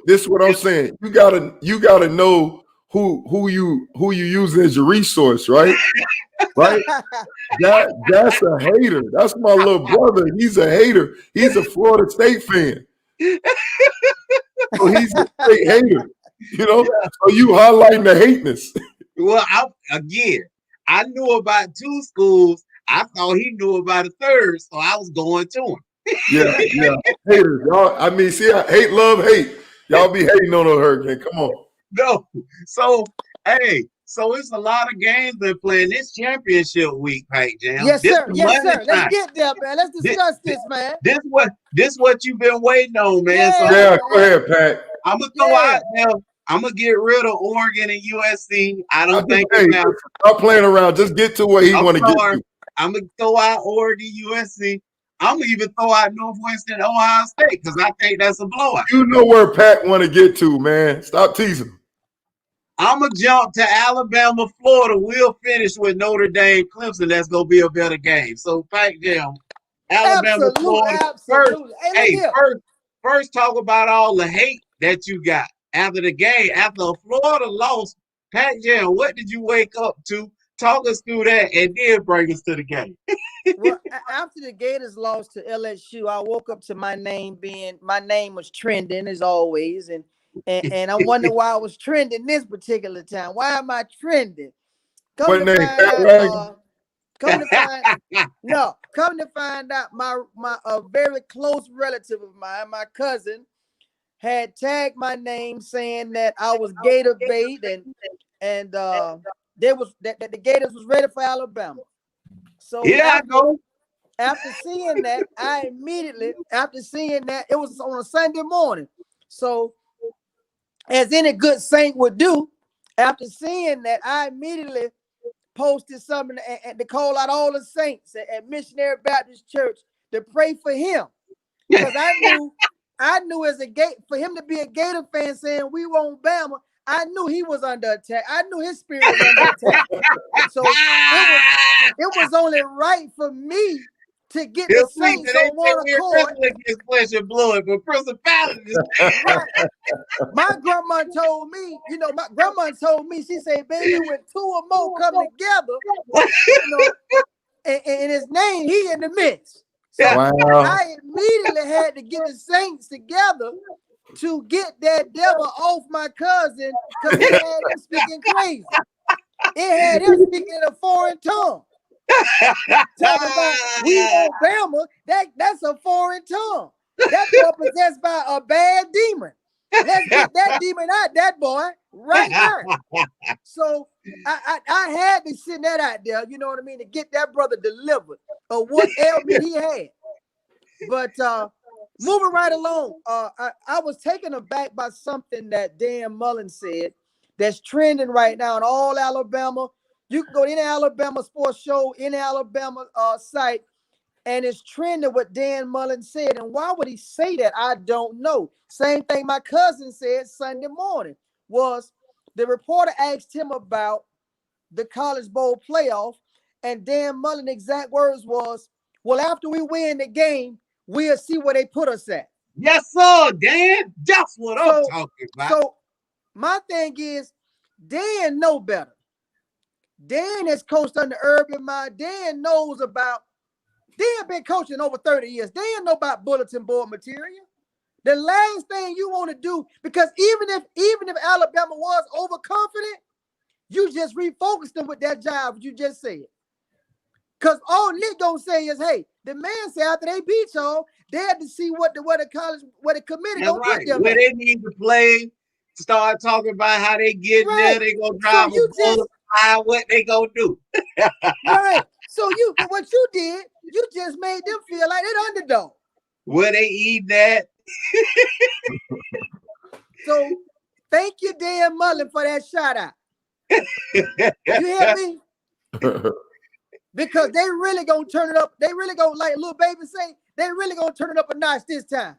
this is what I'm saying. You gotta know who you using as your resource, right? Right? That's a hater. That's my little brother. He's a hater. He's a Florida State fan. So he's a straight hater. You know, so you highlighting the hateness. Well, I knew about 2 schools. I thought he knew about a 3rd, so I was going to him. Yeah. Haters. Y'all, I mean, see, hate. Y'all be hating on a hurricane. Come on. No. So, so it's a lot of games they're playing this championship week, Pat Jam. Yes, sir. Let's get there, man. Let's discuss this, man. This what you've been waiting on, man. Yeah, so go ahead, Pat. I'm gonna throw out there. I'm gonna get rid of Oregon and USC. I don't think stop playing around. Just get to where he want to get to. I'm gonna throw out Oregon, USC. I'm gonna even throw out Northwestern, Ohio State because I think that's a blowout. You know where Pat want to get to, man. Stop teasing. I'm gonna jump to Alabama, Florida. We'll finish with Notre Dame, Clemson. That's gonna be a better game. So, Pat Jam, Alabama, Florida. Absolutely. First, talk about all the hate that you got after the game. After Florida lost, Pat Jam, what did you wake up to? Talk us through that and then bring us to the game. Well, after the Gators lost to LSU, I woke up to my name was trending as always. And And I'm wondering why I was trending this particular time. Why am I trending? What name? Come to find out, my a very close relative of mine, my cousin, had tagged my name saying that I was Gator bait and there was that the Gators was ready for Alabama. So after seeing that, it was on a Sunday morning. So as any good saint would do, after seeing that, I immediately posted something and to call out all the saints at Missionary Baptist Church to pray for him. Because I knew as for him to be a Gator fan saying we want Bama, I knew he was under attack. I knew his spirit was under attack. So it was only right for me to get the Saints on one accord. Flesh and blood, but principalities. My grandma told me, she said, baby, when two or more come together, and his name, he in the midst. So I immediately had to get the Saints together to get that devil off my cousin because it had him speaking crazy. It had him speaking in a foreign tongue. Talking about we want Bama, that's a foreign tongue. That's possessed by a bad demon. Let's get that demon out, that boy, right now. So I had to send that out there, you know what I mean, to get that brother delivered of what ailment he had. But moving right along, I was taken aback by something that Dan Mullen said that's trending right now in all Alabama. You can go to any Alabama sports show, any Alabama site, and it's trending what Dan Mullen said. And why would he say that? I don't know. Same thing my cousin said Sunday morning was the reporter asked him about the College Bowl playoff, and Dan Mullen's exact words was, well, after we win the game, we'll see where they put us at. Yes, sir, Dan. That's what I'm talking about. So my thing is, Dan know better. Dan has coached under Urban Meyer. Dan knows about. Dan been coaching over 30 years. Dan know about bulletin board material. The last thing you want to do, because even if Alabama was overconfident, you just refocus them with that job you just said. Because all Nick gonna say is, hey, the man said after they beat y'all, they had to see what the committee gonna put them where they need to play. Start talking about how they get there. They gonna drive what they gonna do. Right. So what you did, you just made them feel like they're underdog. Where they eat that. So thank you, Dan Mullen, for that shout out. You hear me? Because they really gonna turn it up. They really gonna, like little baby say, they really gonna turn it up a notch this time.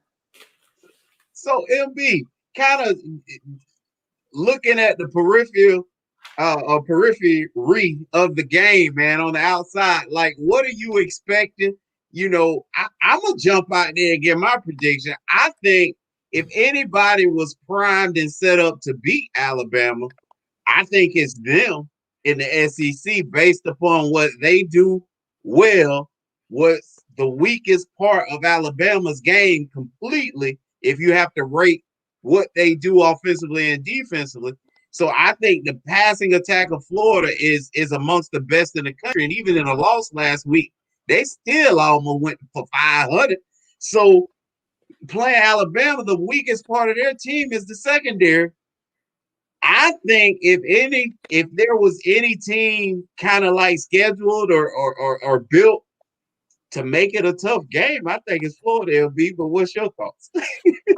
So MB, kind of looking at the periphery of the game, man, on the outside, like what are you expecting? You know, I'm gonna jump out there and give my prediction. I think if anybody was primed and set up to beat Alabama, I think it's them in the SEC based upon what they do well. What's the weakest part of Alabama's game completely, if you have to rate what they do offensively and defensively. So I think the passing attack of Florida is amongst the best in the country. And even in a loss last week, they still almost went for 500. So playing Alabama, the weakest part of their team is the secondary. I think if there was any team kind of like scheduled or built to make it a tough game, I think it's Florida, LB. But what's your thoughts?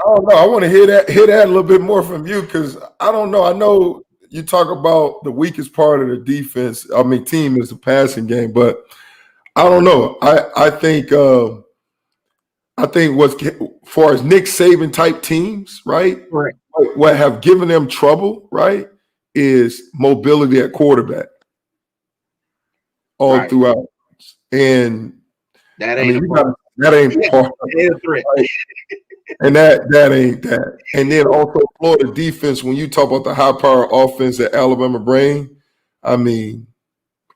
Oh no, I want to hear that a little bit more from you, because I don't know. I know you talk about the weakest part of the defense. I mean, team is the passing game, but I don't know. I think what's as far as Nick Saban type teams, right? Right. What have given them trouble, right, is mobility at quarterback all throughout, and that ain't part. Right? And that ain't that. And then also Florida defense, when you talk about the high power offense that Alabama bring, I mean,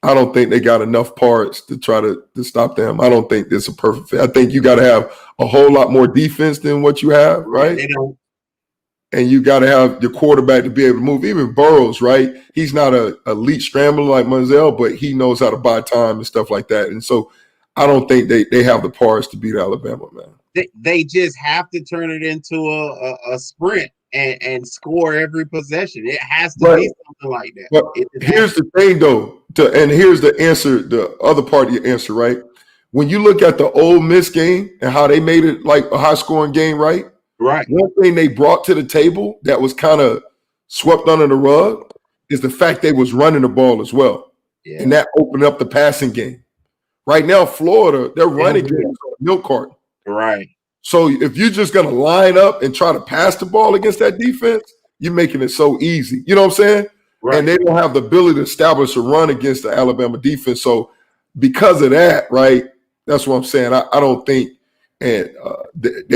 I don't think they got enough parts to try to stop them. I don't think it's a perfect fit. I think you got to have a whole lot more defense than what you have, right? They don't. and you got to have the quarterback to be able to move. Even Burrows, right? He's not a elite scrambler like Manziel, but he knows how to buy time and stuff like that. And so I don't think they have the parts to beat Alabama, man. They just have to turn it into a sprint and score every possession. It has to be something like that. But here's the thing, though, and here's the answer, the other part of your answer, right? When you look at the Ole Miss game and how they made it like a high-scoring game, right? Right. One thing they brought to the table that was kind of swept under the rug is the fact they was running the ball as well. Yeah. And that opened up the passing game. Right now, Florida, they're running games on a milk carton. Right. So if you're just going to line up and try to pass the ball against that defense, you're making it so easy. You know what I'm saying? Right. And they don't have the ability to establish a run against the Alabama defense. So because of that, right, that's what I'm saying. I don't think they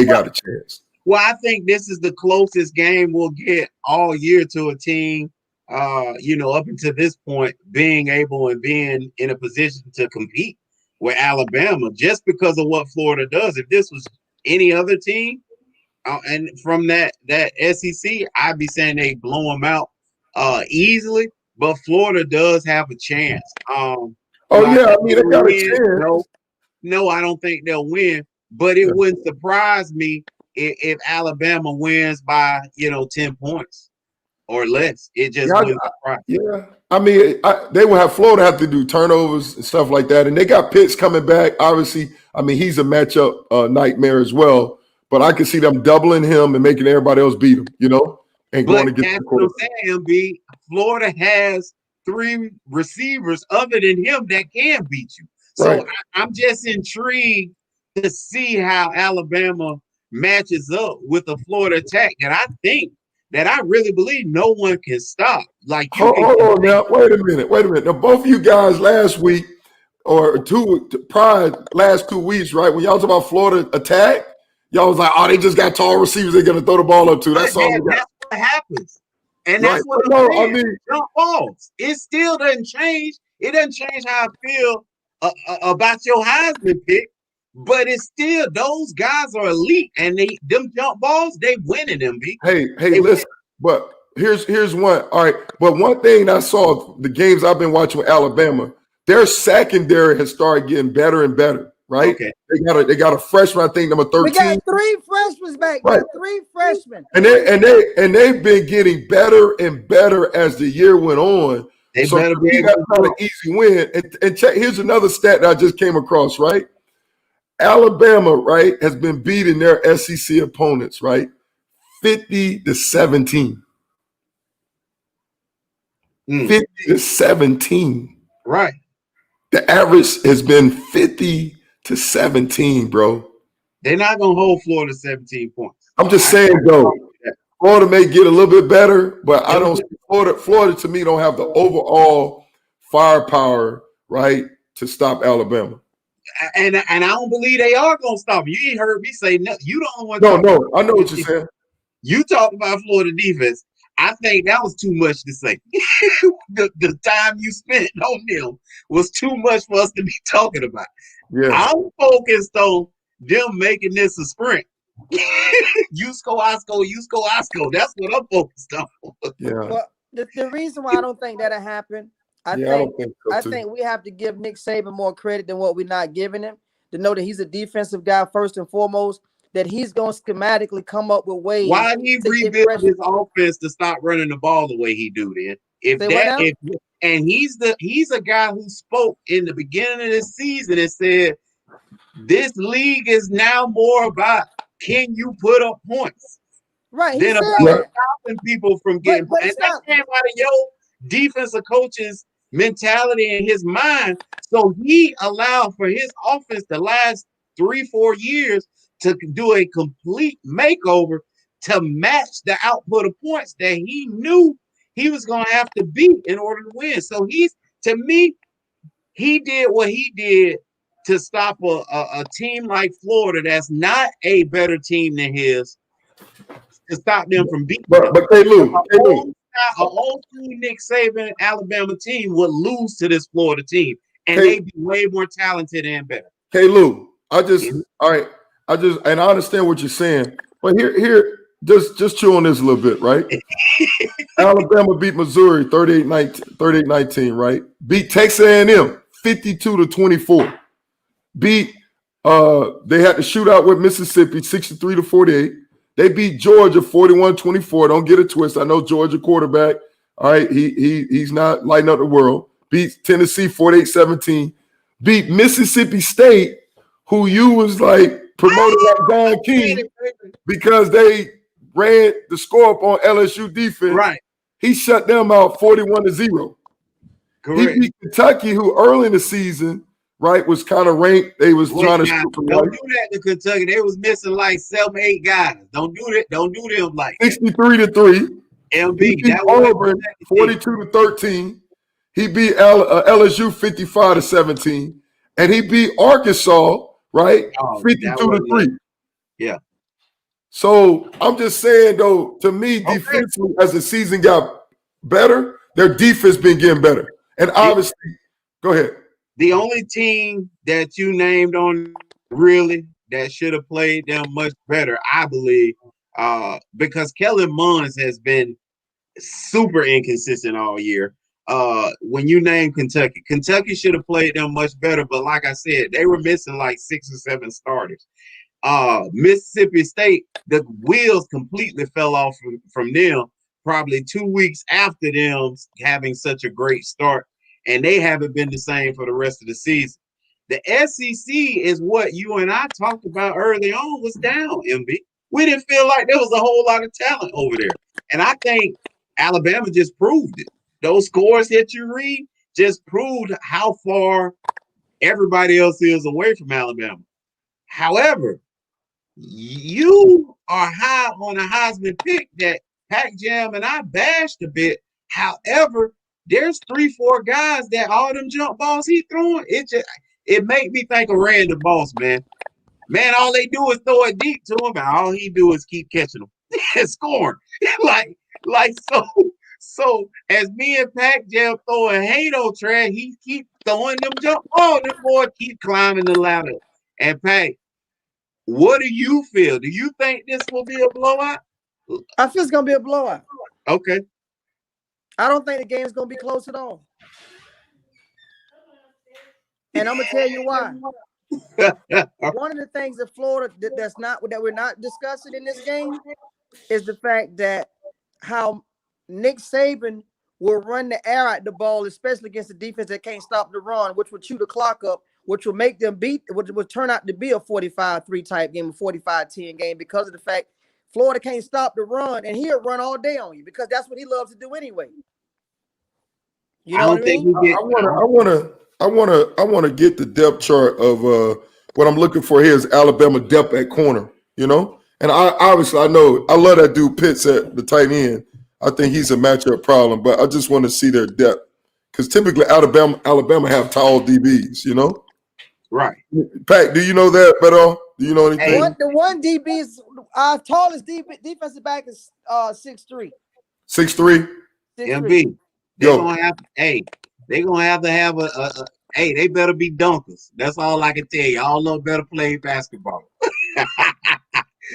got a chance. Well, I think this is the closest game we'll get all year to a team, up until this point, being able and being in a position to compete with Alabama just because of what Florida does. If this was any other team, and from that SEC, I'd be saying they blow them out easily. But Florida does have a chance. I mean, they got a chance. No, I don't think they'll win. But it wouldn't surprise me if Alabama wins by 10 points or less. It just wouldn't surprise me. Yeah, I mean, they will have Florida have to do turnovers and stuff like that, and they got Pitts coming back. Obviously, I mean, he's a matchup nightmare as well. But I can see them doubling him and making everybody else beat him, and going to get the quarterback. That's what I'm saying, Florida has 3 receivers other than him that can beat you. So I'm just intrigued to see how Alabama matches up with the Florida attack that I really believe no one can stop. Like, hold on now, wait a minute. Now, both of you guys last week or last 2 weeks, right? When y'all talk about Florida attack, y'all was like, they just got tall receivers they're gonna throw the ball up to. That's all we got. That's what happens. And that's what I'm saying. I mean, jump balls. It still doesn't change. It doesn't change how I feel about your Heisman pick. But it's still, those guys are elite, and them jump balls, they winning them. Hey, listen. But here's one. All right, but one thing I saw the games I've been watching with Alabama, their secondary has started getting better and better. Right? Okay. They got a freshman, I think, number 13. We got 3 freshmen back. Right. 3 freshmen. And they've been getting better and better as the year went on. They better be that's not an easy win. And check, here's another stat that I just came across, right? Alabama, right, has been beating their SEC opponents, right, 50-17. 50-17. Right. The average has been 50-17, bro. They're not going to hold Florida 17 points. I'm just saying, though, Florida may get a little bit better, but I don't see Florida to me don't have the overall firepower, right, to stop Alabama. And I don't believe they are going to stop. You ain't heard me say no. You don't want to. No, I know what you're saying. You talked about Florida defense. I think that was too much to say. the time you spent on them was too much for us to be talking about. Yeah. I'm focused on them making this a sprint. You score, I score, you score, I score. That's what I'm focused on. Yeah. Well, the reason why I don't think that'll happen, I think we have to give Nick Saban more credit than what we're not giving him, to know that he's a defensive guy first and foremost, that he's going to schematically come up with ways. Why he rebuild his offense to stop running the ball the way he do then? He's a guy who spoke in the beginning of the season and said, this league is now more about can you put up points? Right. Than about stopping people from getting points. And that came out of your defensive coach's mentality in his mind. So he allowed for his offense the last 3-4 years to do a complete makeover to match the output of points that he knew he was going to have to beat in order to win. So he did what he did to stop a team like Florida that's not a better team than his, to stop them from beating them. But hey, Lou, an old school Nick Saban Alabama team would lose to this Florida team, and they'd be way more talented and better. Hey, Lou, I understand what you're saying, but here, just chew on this a little bit, right? Alabama beat Missouri 38-19, right? Beat Texas A&M 52-24. Beat they had to shoot out with Mississippi 63-48. They beat Georgia 41-24. Don't get it twisted. I know Georgia quarterback. All right, he's not lighting up the world. Beat Tennessee 48-17. Beat Mississippi State, who you was like promoted like Don King because they ran the score up on LSU defense. Right. He shut them out 41-0. Correct. He beat Kentucky, who early in the season, right, was kind of ranked. They was trying to shoot from don't do that to Kentucky. They was missing like 7, 8 guys. Don't do that. Don't do them like 63-3. MB that Auburn 42-13. He beat LSU 55-17, and he beat Arkansas, right, 52-3. Yeah. So I'm just saying, though, to me, defensively, as the season got better, their defense been getting better. And obviously, go ahead. The only team that you named on really that should have played them much better, I believe, because Kellen Mond has been super inconsistent all year. When you name Kentucky should have played them much better. But like I said, they were missing like 6 or 7 starters. Mississippi State, the wheels completely fell off from them probably 2 weeks after them having such a great start. And they haven't been the same for the rest of the season. The SEC is what you and I talked about early on was down, MB. We didn't feel like there was a whole lot of talent over there. And I think Alabama just proved it. Those scores that you read just proved how far everybody else is away from Alabama. However, you are high on a Heisman pick that Pac Jam and I bashed a bit. However, there's 3-4 guys that all them jump balls he throwing. It make me think of Randy Moss, man. Man, all they do is throw it deep to him, and all he do is keep catching them and scoring. So as me and Pac Jam throwing Halo trash, he keep throwing them jump balls. Them boy keep climbing the ladder. And Pac, what do you feel? Do you think this will be a blowout? I feel it's gonna be a blowout. Okay. I don't think the game's gonna be close at all. And I'm gonna tell you why. One of the things that Florida that we're not discussing in this game is the fact that how Nick Saban will run the air out the ball, especially against the defense that can't stop the run, which will chew the clock up, which will make them beat, which will turn out to be a 45-3 type game, a 45-10 game, because of the fact Florida can't stop the run, and he'll run all day on you because that's what he loves to do anyway. You know what I mean? I want to get the depth chart of what I'm looking for here is Alabama depth at corner, you know? And I know I love that dude Pitts at the tight end. I think he's a matchup problem, but I just want to see their depth. Because typically Alabama have tall DBs, you know? Right. Pat, do you know that better? Do you know anything? The one DB is our tallest defensive back is 6'3". 6'3"? MB. They're gonna have to have a they better be dunkers. That's all I can tell you. All of them better play basketball.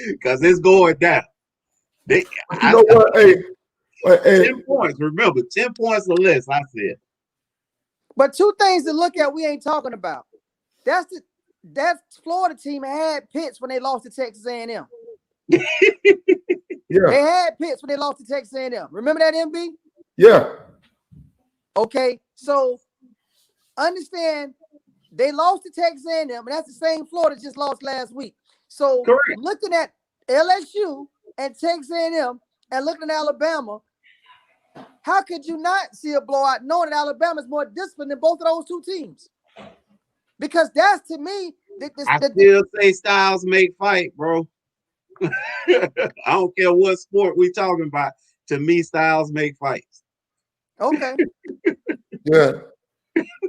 Because it's going down. You know what? Hey, 10 points. Remember, 10 points or less, I said. But 2 things to look at we ain't talking about. That Florida team had Pitts when they lost to Texas A&M. Yeah. They had Pitts when they lost to Texas A&M. Remember that, MB? Yeah. Okay, so understand they lost to Texas A&M, and that's the same Florida just lost last week. So looking at LSU and Texas A&M and looking at Alabama, how could you not see a blowout knowing that Alabama is more disciplined than both of those 2 teams? Because that's, to me, I still say styles make fight, bro. I don't care what sport we talking about. To me, styles make fights. Okay. Yeah.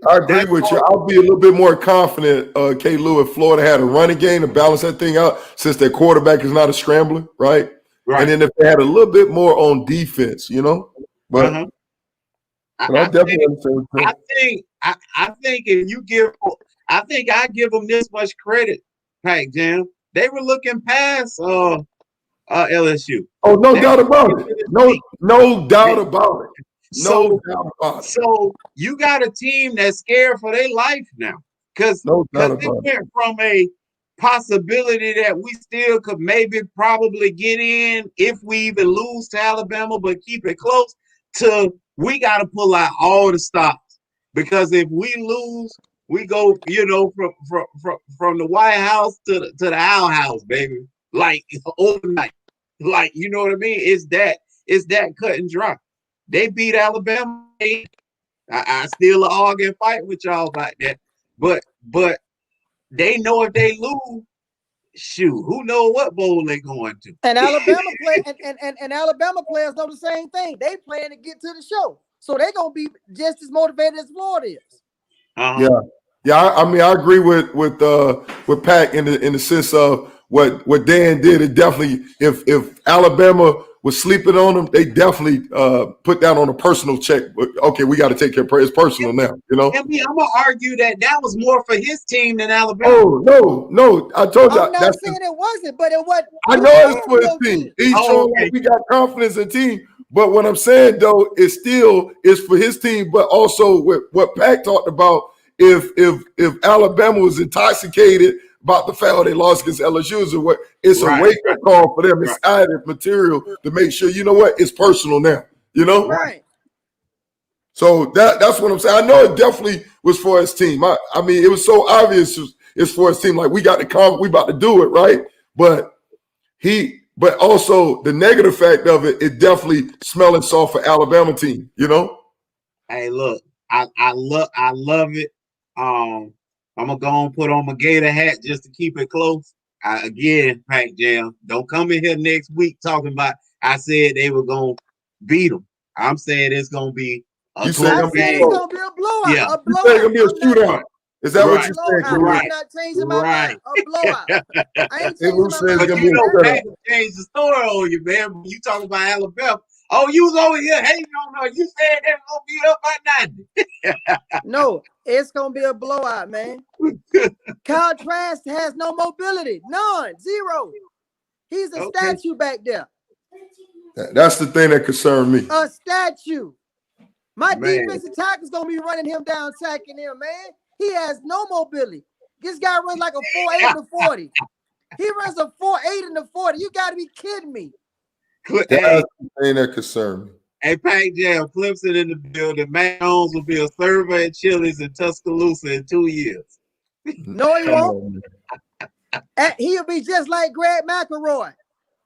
I agree with you. I'll be a little bit more confident, Klew, if Florida had a running game to balance that thing out, since their quarterback is not a scrambler, right? And then if they had a little bit more on defense, you know? But I think if you give, I give them this much credit, Pac Jam. They were looking past LSU. Oh, no doubt about it. No doubt about it. No doubt about it. So you got a team that's scared for their life now. Because it went from a possibility that we still could maybe probably get in if we even lose to Alabama, but keep it close, to we got to pull out all the stops. Because if we lose, we go, from the White House to the Owl House, baby. Like overnight. Like, you know what I mean? It's that cut and dry. They beat Alabama. I still argue and fight with y'all about that. But they know if they lose, shoot, who knows what bowl they going to. And Alabama and Alabama players know the same thing. They plan to get to the show. So they're gonna be just as motivated as Florida is. Yeah. I mean, I agree with Pat in the sense of what Dan did. It definitely, if Alabama was sleeping on them, they definitely put that on a personal check. Okay, we got to take care of it. It's personal now, you know. I'm gonna argue that was more for his team than Alabama. Oh no! I told you. I'm not saying it wasn't, but it was. I know it's for his team. He's showing like we got confidence in team. But what I'm saying though is still is for his team, but also with what Pat talked about. If Alabama was intoxicated about the fact they lost against LSU, it's a wake-up call for them. It's added material to make sure, you know what, it's personal now, you know? Right. So that's what I'm saying. I know it definitely was for his team. I mean, it was so obvious it's for his team. Like, we got to come, we about to do it, right? But also the negative fact of it definitely smelling soft for Alabama team, you know? Hey, look, I love it. I'm gonna go and put on my Gator hat just to keep it close. Again, Pac Jam, don't come in here next week talking about I said they were gonna beat them. I'm saying it's gonna be I said it's gonna be a blowout. Yeah. A blowout. You said it's gonna be a shootout. Is that what you said? Right. I'm not changing my mind. A blowout. I ain't changing my mind. But you know, Pac change the story on you, man. When you talking about Alabama. Oh, you was over here hating on her. You said they were gonna be up by 90. No, it's gonna be a blowout, man. Kyle Trask has no mobility, none, zero. He's a statue back there. That's the thing that concerned me. A statue. My defensive tackle's gonna be running him down, sacking him, man. He has no mobility. This guy runs like a 4.8 in the 40. He runs a 4.8 in the 40. You gotta be kidding me. That's the thing that concerned me. Hey, Pac Jam, Clemson in the building. Matt Jones will be a server at Chili's in Tuscaloosa in 2 years. No, he won't. He'll be just like Greg McElroy.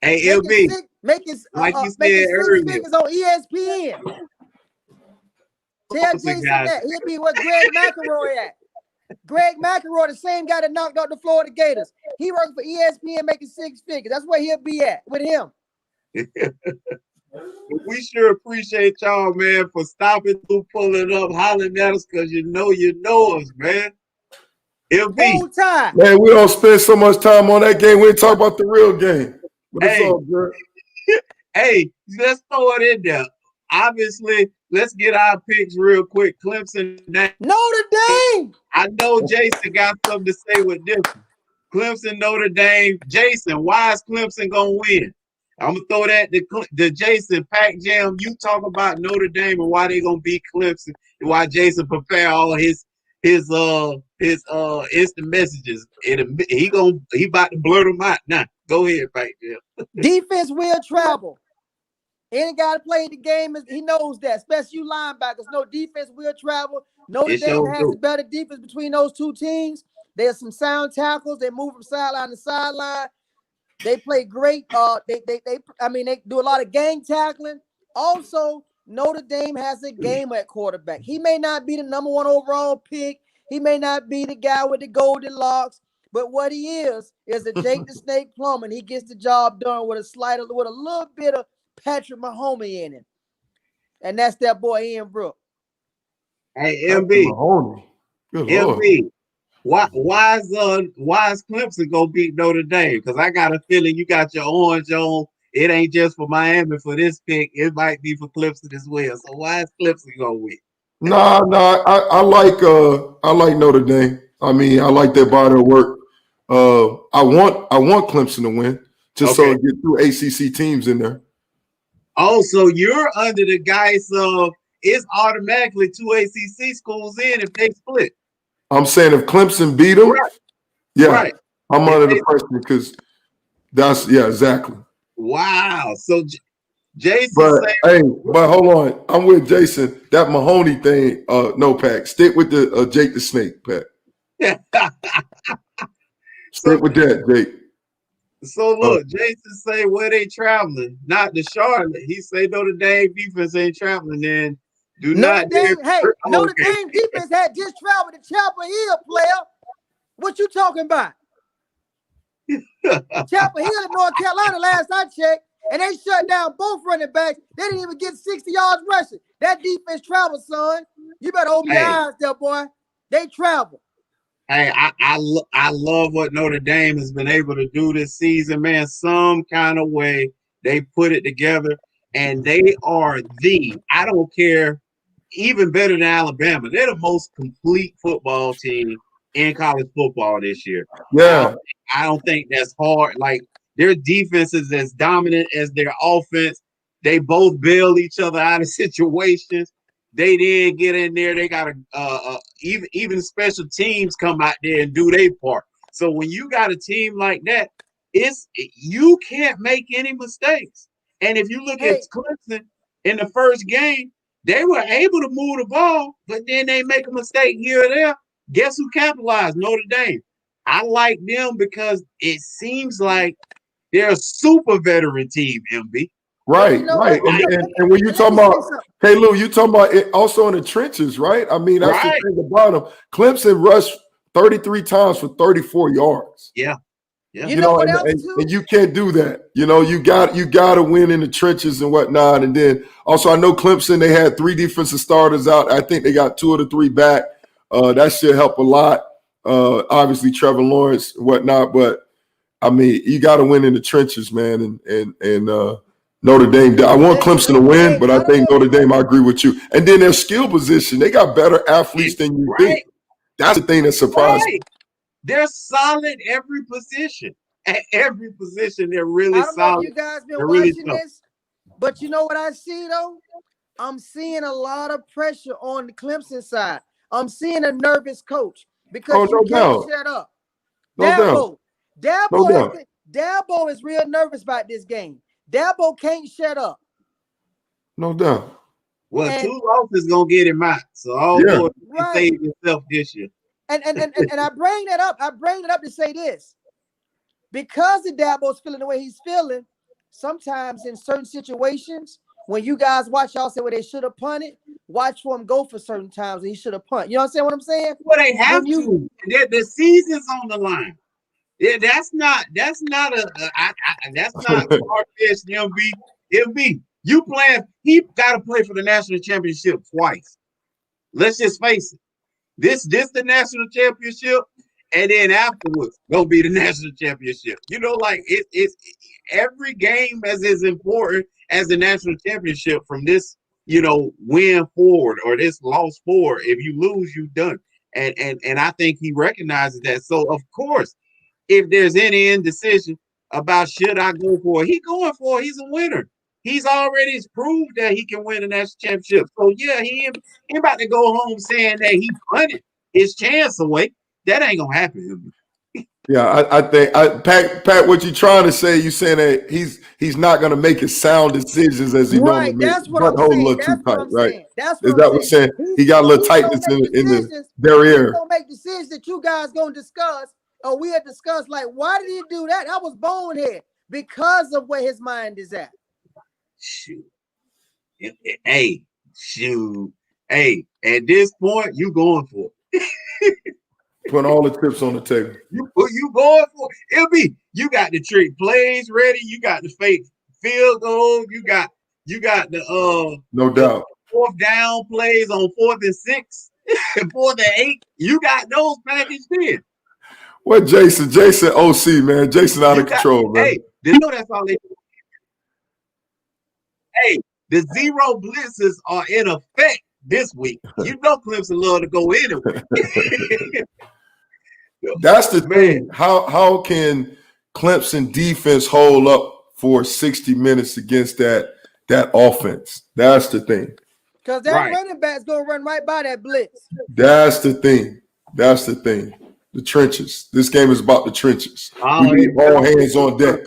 Hey, he'll be making like you said earlier. Figures on ESPN. Tell Jason that he'll be what Greg McElroy at. Greg McElroy, the same guy that knocked out the Florida Gators. He works for ESPN making 6 figures. That's where he'll be at with him. We sure appreciate y'all, man, for stopping through, pulling up, hollering at us, because you know us, man. It'll be whole time. Man, we don't spend so much time on that game. We ain't talk about the real game. But it's all good. Hey, let's throw it in there. Obviously, let's get our picks real quick. Clemson. Notre Dame. I know Jason got something to say with this. Clemson, Notre Dame. Jason, why is Clemson gonna win? I'm gonna throw that to Jason. Pac Jam, you talk about Notre Dame and why they gonna beat Clemson, and why Jason prepare all his instant messages. He about to blurt them out now. Go ahead, Pac Jam. Defense will travel. Any guy that played the game, he knows that, especially you linebackers. No, defense will travel. Notre Dame has a better defense between those two teams. There's some sound tackles. They move from sideline to sideline. They play great. They do a lot of gang tackling. Also, Notre Dame has a game at quarterback. He may not be the number 1 overall pick. He may not be the guy with the golden locks. But what he is a Jake the Snake Plum, and he gets the job done with a little bit of Patrick Mahomes in him. And that's that boy Ian Brooks. Hey, MB. MB. Why is Clemson gonna beat Notre Dame? Because I got a feeling you got your orange on. It ain't just for Miami for this pick. It might be for Clemson as well. So why is Clemson gonna win? No, I like Notre Dame. I mean, I like their body of work. I want Clemson to win. just so it get through ACC teams in there. Oh, so you're under the guise of it's automatically 2 ACC schools in if they split. I'm saying if Clemson beat them, I'm under the pressure because that's exactly. Wow. So Jason, but hold on, I'm with Jason. That Mahoney thing, no, Pat. Stick with the Jake the Snake, Pat. Stick with that, Jake. So look, Jason say where they traveling, not to Charlotte. He say Notre Dame defense ain't traveling. Then Notre Dame defense had just traveled to Chapel Hill, player. What you talking about? Chapel Hill in North Carolina, last I checked, and they shut down both running backs. They didn't even get 60 yards rushing. That defense traveled, son. You better open your eyes there, boy. They travel. Hey, I love what Notre Dame has been able to do this season, man. Some kind of way they put it together, and they are I don't care, even better than Alabama. They're the most complete football team in college football this year. Yeah. I don't think that's hard. Like, their defense is as dominant as their offense. They both bail each other out of situations. They did get in there. They got even special teams come out there and do their part. So when you got a team like that, you can't make any mistakes. And if you look at Clemson in the first game, they were able to move the ball, but then they make a mistake here or there. Guess who capitalized? Notre Dame. I like them because it seems like they're a super veteran team, MB. Right. And when you talking about, hey, Lou, you talking about it also in the trenches, right? I mean, that's the thing about them. Clemson rushed 33 times for 34 yards. Yeah. You know what else too? And you can't do that. You know, you got to win in the trenches and whatnot. And then also, I know Clemson, they had 3 defensive starters out. I think they got 2 of the 3 back. That should help a lot. Obviously, Trevor Lawrence and whatnot. But I mean, you got to win in the trenches, man. And Notre Dame. I want Clemson to win, but I think Notre Dame, I agree with you. And then their skill position, they got better athletes than you think. That's the thing that surprised me. They're solid every position. At every position, they're really solid. I don't know if you guys been watching this, but you know what I see, though? I'm seeing a lot of pressure on the Clemson side. I'm seeing a nervous coach because you can't shut up. Dabo is real nervous about this game. Dabo can't shut up. No doubt. Well, 2 losses gonna get him out. So you save yourself this year. And I bring that up. I bring it up to say this. Because the Dabo's feeling the way he's feeling, sometimes in certain situations, when you guys watch y'all say, well, they should have punted, watch for him go for certain times and he should have punted. You know what I'm saying? Well, they have to. The season's on the line. Yeah, that's not far-fetched, MB. You playing, he got to play for the national championship twice. Let's just face it. This the national championship, and then afterwards gonna be the national championship. You know, like it's every game as important as the national championship from this, win forward or this loss forward. If you lose, you've done. And I think he recognizes that. So of course, if there's any indecision about should I go for it, he's a winner. He's already proved that he can win a national championship. So yeah, he ain't about to go home saying that he punted his chance away. That ain't gonna happen. Yeah, I think Pat, what you trying to say? You saying that he's not gonna make his sound decisions as he normally makes. That's what I'm saying. That's what I'm saying. Is that what saying? He got a little tightness in the derriere. He's gonna make decisions that you guys gonna discuss, or we had discussed. Like, why did he do that? That was bonehead because of where his mind is at. Shoot. Hey, at this point, you going for it. Put all the chips on the table. You going for it. You got the trick plays ready. You got the fake field goal. You got the no doubt 4th down plays on 4th and 6, 4th and 8. You got those packaged in. What Jason OC, man. Jason out of control, man. Hey, that's all they do. Hey, the 0 blitzes are in effect this week. You know Clemson love to go anyway. That's the thing. How can Clemson defense hold up for 60 minutes against that offense? That's the thing. Because that running back's going to run right by that blitz. That's the thing. That's the thing. The trenches. This game is about the trenches. We need all hands on deck.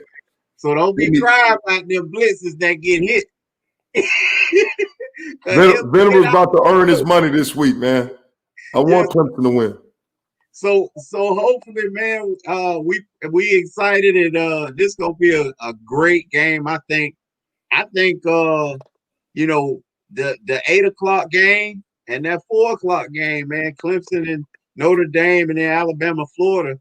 So don't be crying about them blitzes that get hit. Venables about to earn his money this week, man. I want Clemson to win. So hopefully, man, we excited, and this gonna be a great game. I think you know, the 8 o'clock game and that 4 o'clock game, man, Clemson and Notre Dame and then Alabama, Florida.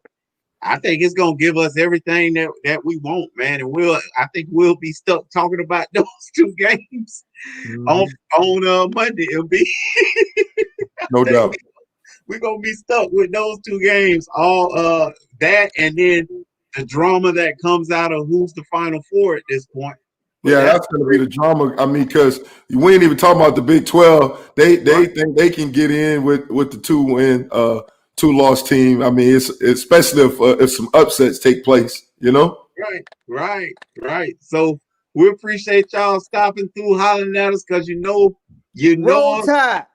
I think it's gonna give us everything that we want, man. And I think we'll be stuck talking about those two games on Monday. It'll be no doubt. We're gonna be stuck with those two games. All that and then the drama that comes out of who's the Final Four at this point. Yeah, that's going to be the drama. I mean, because we ain't even talking about the Big 12. They think they can get in with the 2-win, 2-loss team. I mean, it's especially if some upsets take place, you know? Right. So we appreciate y'all stopping through, hollering at us, because you know Roll Tide.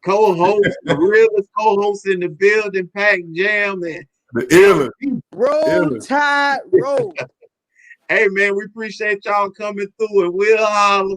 Co-host, the realest co-host in the building, Pack Jam, and the illest. Roll Tide, roll. Hey, man, we appreciate y'all coming through, and we'll holler.